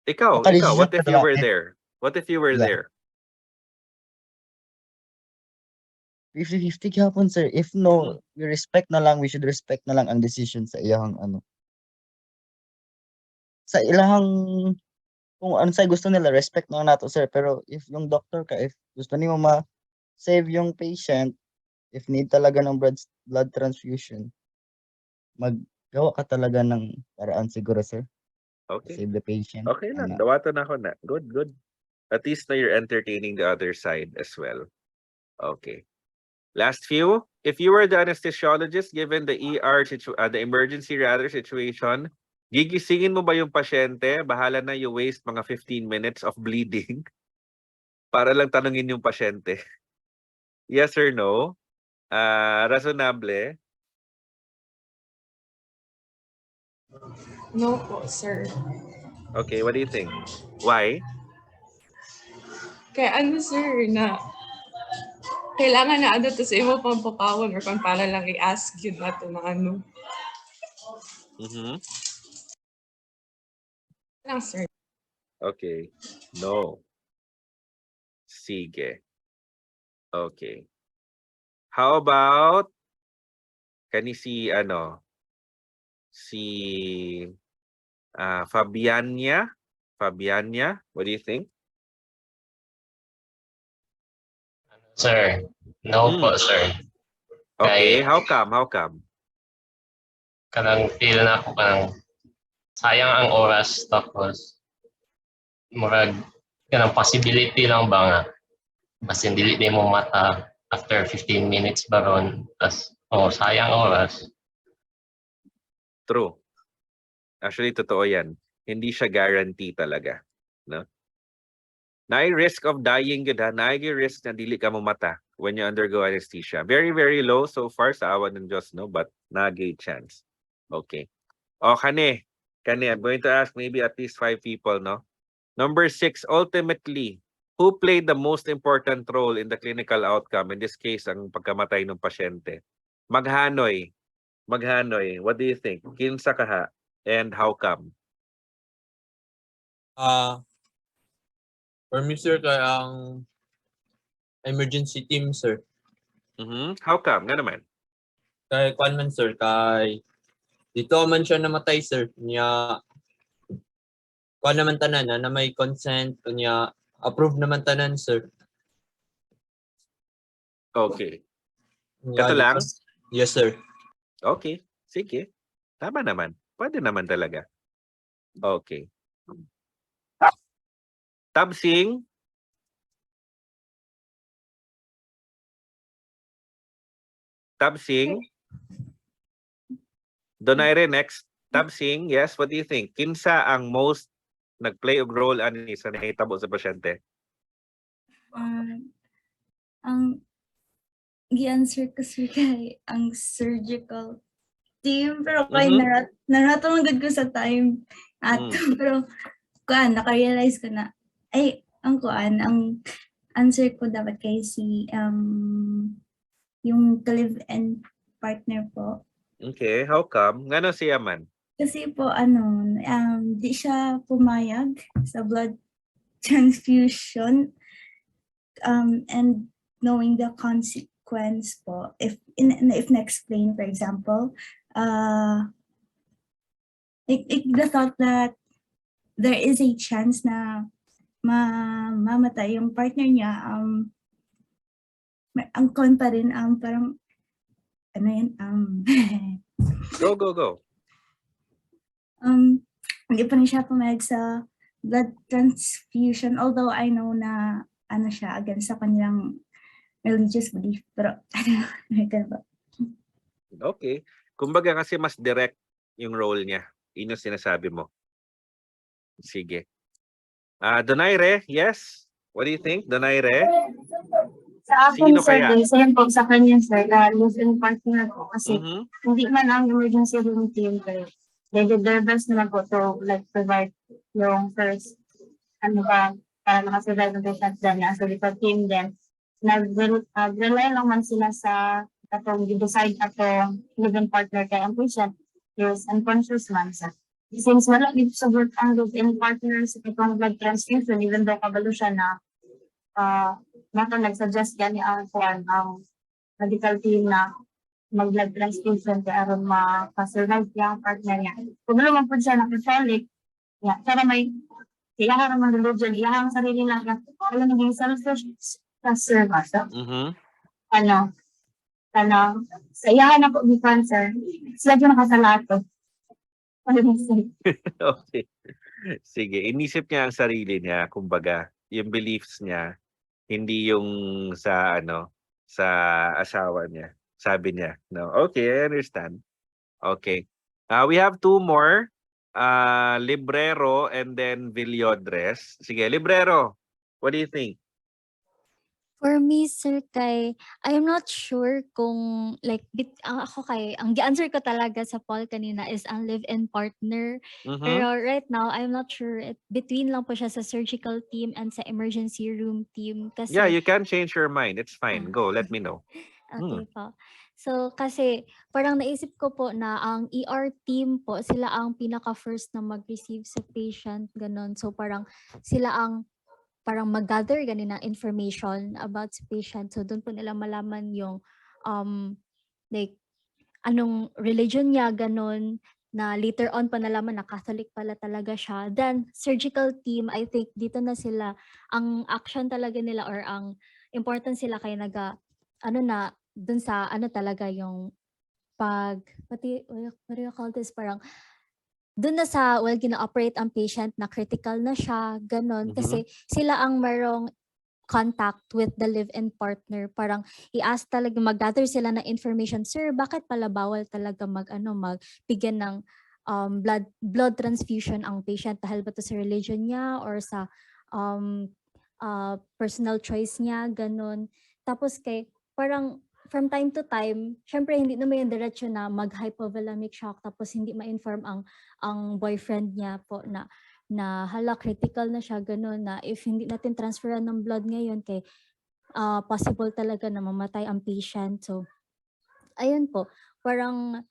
Ikaw,
Makadesisyon
what if
ka
you
lang
were
eh.
there? What if you were
Yeah.
there?
50-50 gihapon, sir. If no, we should respect na lang ang decision sa iyang sa ilahang kung ano sa gusto nila, respect na nato, sir. Pero if yung doctor ka, if gusto nimo ma-save yung patient, if need talaga ng blood transfusion, maggawa ka talaga ng paraan siguro, sir.
Okay.
Save the patient.
Okay lang. Dawatan ako na. Good. At least na you're entertaining the other side as well. Okay. Last few. If you were the anesthesiologist given the the emergency situation, gigisingin mo ba yung pasyente? Bahala na you waste mga 15 minutes of bleeding para lang tanungin yung pasyente. Yes or no? Razonable?
No po, sir.
Okay, what do you think? Why?
Kaya sir, na kailangan na to sa imo pampapawon or kung para lang i-ask yun na to ng lang, sir.
Okay. No. Sige. Okay. How about si Fabiania? Fabiania, what do you think?
Sir, no po, sir.
Okay,
Kay-
how come?
Kanang feel na ako sayang ang oras, tapos murag kanang possibility lang ba nga mas dili mo mata after 15 minutes baron, tas sayang oras.
True. Actually, totoo yan. Hindi siya guarantee talaga. No? Naay risk of dying yun ha. Naay risk na dili ka mata when you undergo anesthesia. Very, very low so far sa awan ng Diyos, no? But nagay chance. Okay. Kane, I'm going to ask maybe at least 5 people, no? Number 6, ultimately, who played the most important role in the clinical outcome? In this case, ang pagkamatay ng pasyente. Maghanoy, what do you think? Kinsa kaha and how come?
For me, sir, kaya ang emergency team, sir.
How come? Nga naman.
Kay kwan man, sir, dito man siya namatay, sir. Niya kuha naman tanan na may consent kunya approve naman tanan sir.
Okay.
Kunya,
Kato lang?
Yes sir.
Okay. Sige. Tama naman. Pwede naman talaga. Okay. Tabsing. Tabsing. Donaire next. Tabsing, yes, what do you think? Kinsa ang most nag-play og role ani sa nahitabo sa pasyente?
Ang gi-answer ko sir kay ang surgical team pero kay narato man gud ko sa time ato pero kuan naka-realize ko na ay ang kuan ang answer ko dapat kay si yung live-in partner po.
Okay, how come? Ngano siya man?
Kasi po di siya pumayag sa blood transfusion and knowing the consequence po if na-explain for example the thought that there is a chance na mamatay yung partner niya ang con pa rin parang ano yun
Go.
hindi pa rin siya pumayag sa blood transfusion although I know na ano siya against sa kanilang religious belief pero
Okay. Kumbaga kasi mas direct yung role niya. Yun yung sinasabi mo. Sige. Donaire, yes? What do you think, Donaire?
Sa akin,
Sino
sir,
kaya?
same po sa kanya, sir, live-in partner ko. Kasi hindi man ang emergency room team, pero they did their best naman po to like provide yung first, para makasurvive ng patient dyan na. So, the team din, nag-rely lang man sila sa atong decide atong live-in partner kay ang patient is unconscious man sa. Since wala dito sa work ang live-in partner sa itong blood transfusion, even though kabalo siya na nato nag-suggest gani ang medical team na mag-blood transfusion kaya aron makasurvive yung partner niya. Kung naman po siya na-Catholic, para may iyahan naman religion, iyahan ang sarili lang wala naging selfish sa service. Sa iyahan ako ni cancer, sila yung nakasalato.
Okay. Sige, inisip niya ang sarili niya, kumbaga, yung beliefs niya, hindi yung sa sa asawa niya. Sabi niya, no. Okay, I understand. Okay. We have two more, Librero and then Villodres. Sige, Librero, what do you think?
For me, sir, I'm not sure kung like ako ang answer ko talaga sa poll kanina is ang live-in partner. Pero right now, I'm not sure between lang po siya sa surgical team and sa emergency room team kasi
Yeah, you can change your mind. It's fine. Go, let me know.
okay po. So kasi parang naisip ko po na ang ER team po sila ang pinaka first na mag-receive sa patient ganon. So parang sila ang parang mag-gather ganun ng information about sa patient. So doon po nila malaman yung like anong religion niya ganun na later on pa nalaman na Catholic pala talaga siya. Then surgical team, I think dito na sila ang action talaga nila or ang important sila kaya dun sa talaga yung what do you call this, parang doon na sa gina-operate ang patient na critical na siya, ganon. Kasi sila ang merong contact with the live-in partner. Parang i-ask talaga, mag-gather sila ng information, sir, bakit pala bawal talaga magbigyan ng blood transfusion ang patient dahil ba to sa religion niya or sa personal choice niya, ganon. Tapos parang from time to time, syempre hindi naman yung diretso na mag-hypovolemic shock tapos hindi ma-inform ang boyfriend niya po na hala critical na siya ganun na if hindi natin transferan ng blood ngayon possible talaga na mamatay ang patient. So ayun po, parang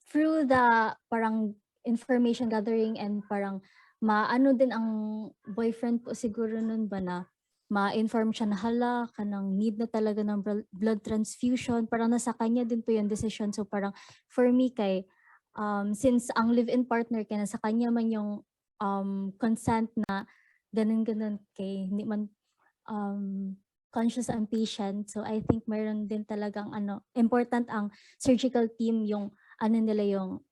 through the parang information gathering and parang maano din ang boyfriend po siguro nun ba na ma-inform siya na hala kanang need na talaga ng blood transfusion, parang nasa kanya din po yung decision. So parang for me since ang live-in partner kaya nasa kanya man yung consent na ganun kay hindi man conscious ang patient. So I think mayroon din talagang important ang surgical team yung nila yung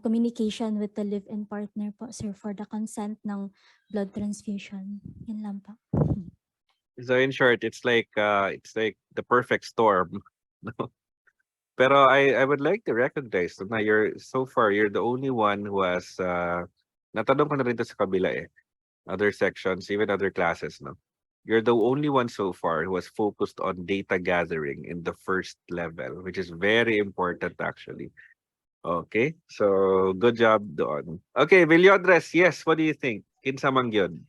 communication with the live-in partner po, sir, for the consent ng blood transfusion. Yun lang po.
So in short, it's like the perfect storm. No? Pero I would like to recognize na you're the only one who has natanong ko na rin to sa kabila other sections, even other classes, no? You're the only one so far who has focused on data gathering in the first level, which is very important actually. Okay, so good job doon. Okay, Villodres, yes, what do you think? Kinsa man gyud?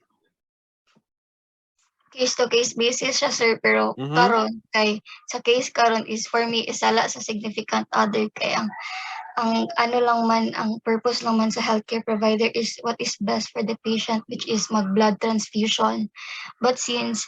Case to case basis siya, sir, pero
Mhm.
karon kay sa case karon is for me isala sa significant other kay ang ano lang man, ang purpose lang man sa healthcare provider is what is best for the patient, which is mag-blood transfusion. But since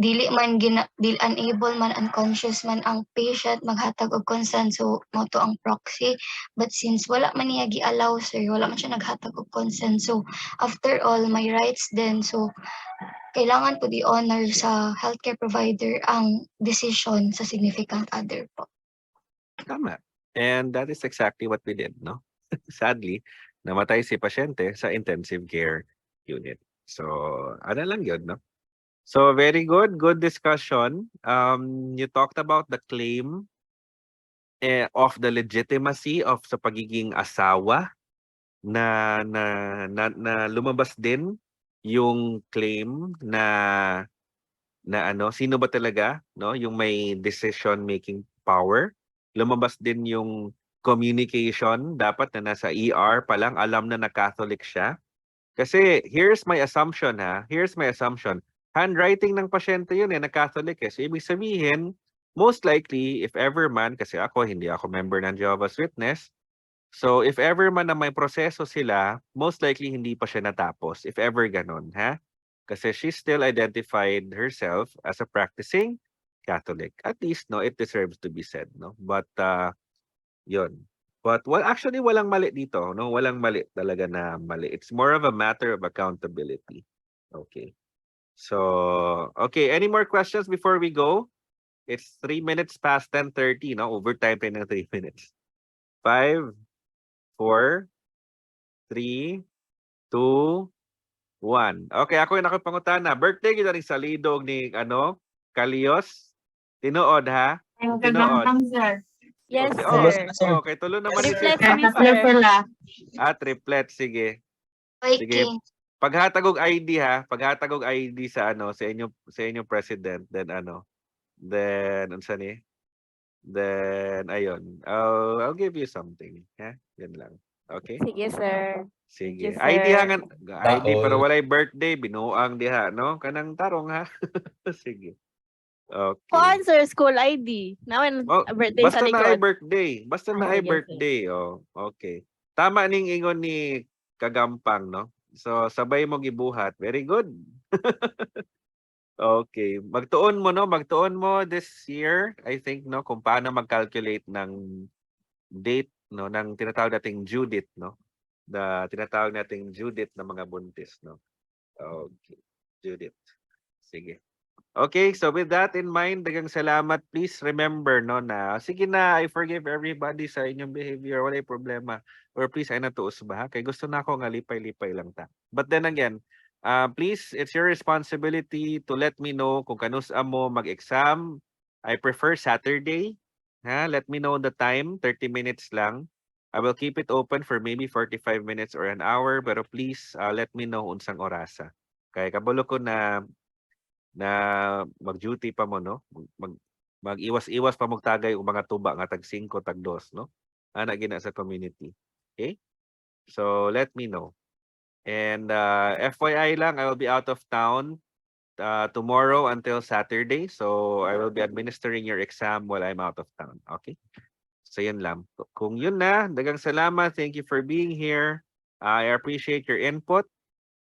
dili unable man, unconscious man ang patient maghatag og consent, so mo to ang proxy. But since wala man niya gi-allow, sir, wala man siya naghatag og consent. So after all, my rights then, so kailangan po di-honor sa healthcare provider ang decision sa significant other po.
Tama. And that is exactly what we did, no? Sadly, namatay si pasyente sa intensive care unit. So, ano lang yun, no? So, very good. Good discussion. You talked about the claim of the legitimacy of sa pagiging asawa na lumabas din yung claim na sino ba talaga, no? Yung may decision making power. Lumabas din yung communication, dapat na nasa ER pa lang alam na Catholic siya. Kasi here's my assumption here's my assumption. Handwriting ng pasyente yun na Catholic So ibig sabihin, most likely, if ever man, kasi hindi ako member ng Jehovah's Witness, so if ever man na may proseso sila, most likely hindi pa siya natapos, if ever ganun, Kasi she still identified herself as a practicing Catholic. At least, no, it deserves to be said, no? But, yun. But, actually, walang mali dito, no? Walang mali talaga na mali. It's more of a matter of accountability. Okay. So, okay. Any more questions before we go? It's 3 minutes past 10:30, no? Overtime tayo ng 3 minutes. 5, 4, 3, 2, 1. Okay, ako yung nakapangutana. Birthday kita rin sa lidog ni Kalios. Tinuod ha?
Ang
Tinuod.
gagawin, sir.
Yes,
Okay.
sir.
Okay, tulo naman ni
Triplet
Sir.
kami, sir.
Sila.
Triplet, sige.
Okay.
Paghatag og ID paghatag og ID sa sa inyong president, then unsa ni? Then ayun. I'll give you something, Yan lang. Okay?
Sige, sir.
Sige.
Thank you,
ID
sir.
ID pero walay birthday, binuang diha, no? Kanang tarong Sige. Okay.
Kuan, sir, school ID. Naman, birthday sa
Basta na ay
likod.
birthday. Basta na ay
sige, sir.
birthday. Okay. Tama ning ingon ni Kagampang, no? So, sabay mo gibuhat. Very good. Okay. Magtuon mo this year, I think, no, kung paano mag-calculate ng date, no, ng tinatawag nating due date, no? Tinatawag nating due date ng mga buntis, no? Okay. Due date. Sige. Okay, so with that in mind, daghang salamat. Please remember, no, na sige na, I forgive everybody sa inyong behavior, walay problema. Or please, ay natuos ba? Kay gusto na ako nga lipay-lipay lang ta. But then again, please, it's your responsibility to let me know kung kanus mo mag-exam. I prefer Saturday. Let me know the time, 30 minutes lang. I will keep it open for maybe 45 minutes or an hour, pero please, let me know unsang orasa. Kaya kabalo ko na mag-duty pa mo, no? Mag-iwas-iwas pa magtagay o mga tuba nga tag 5, tag 2, no? Ana gina sa community. Okay? So let me know. And FYI lang, I will be out of town tomorrow until Saturday. So I will be administering your exam while I'm out of town. Okay? So yun lang. Kung yun na, dagang salamat. Thank you for being here. I appreciate your input.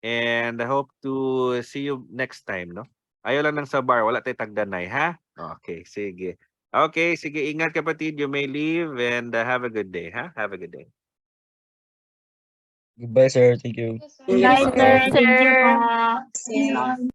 And I hope to see you next time, no? Ayaw lang ng sa bar, wala tayo tagdanay, ha? Okay, sige. Okay, sige, ingat kapatid. You may leave and have a good day, ha? Have a good day.
Goodbye, sir. Thank you.
Bye, sir. Thank you po.
Sir.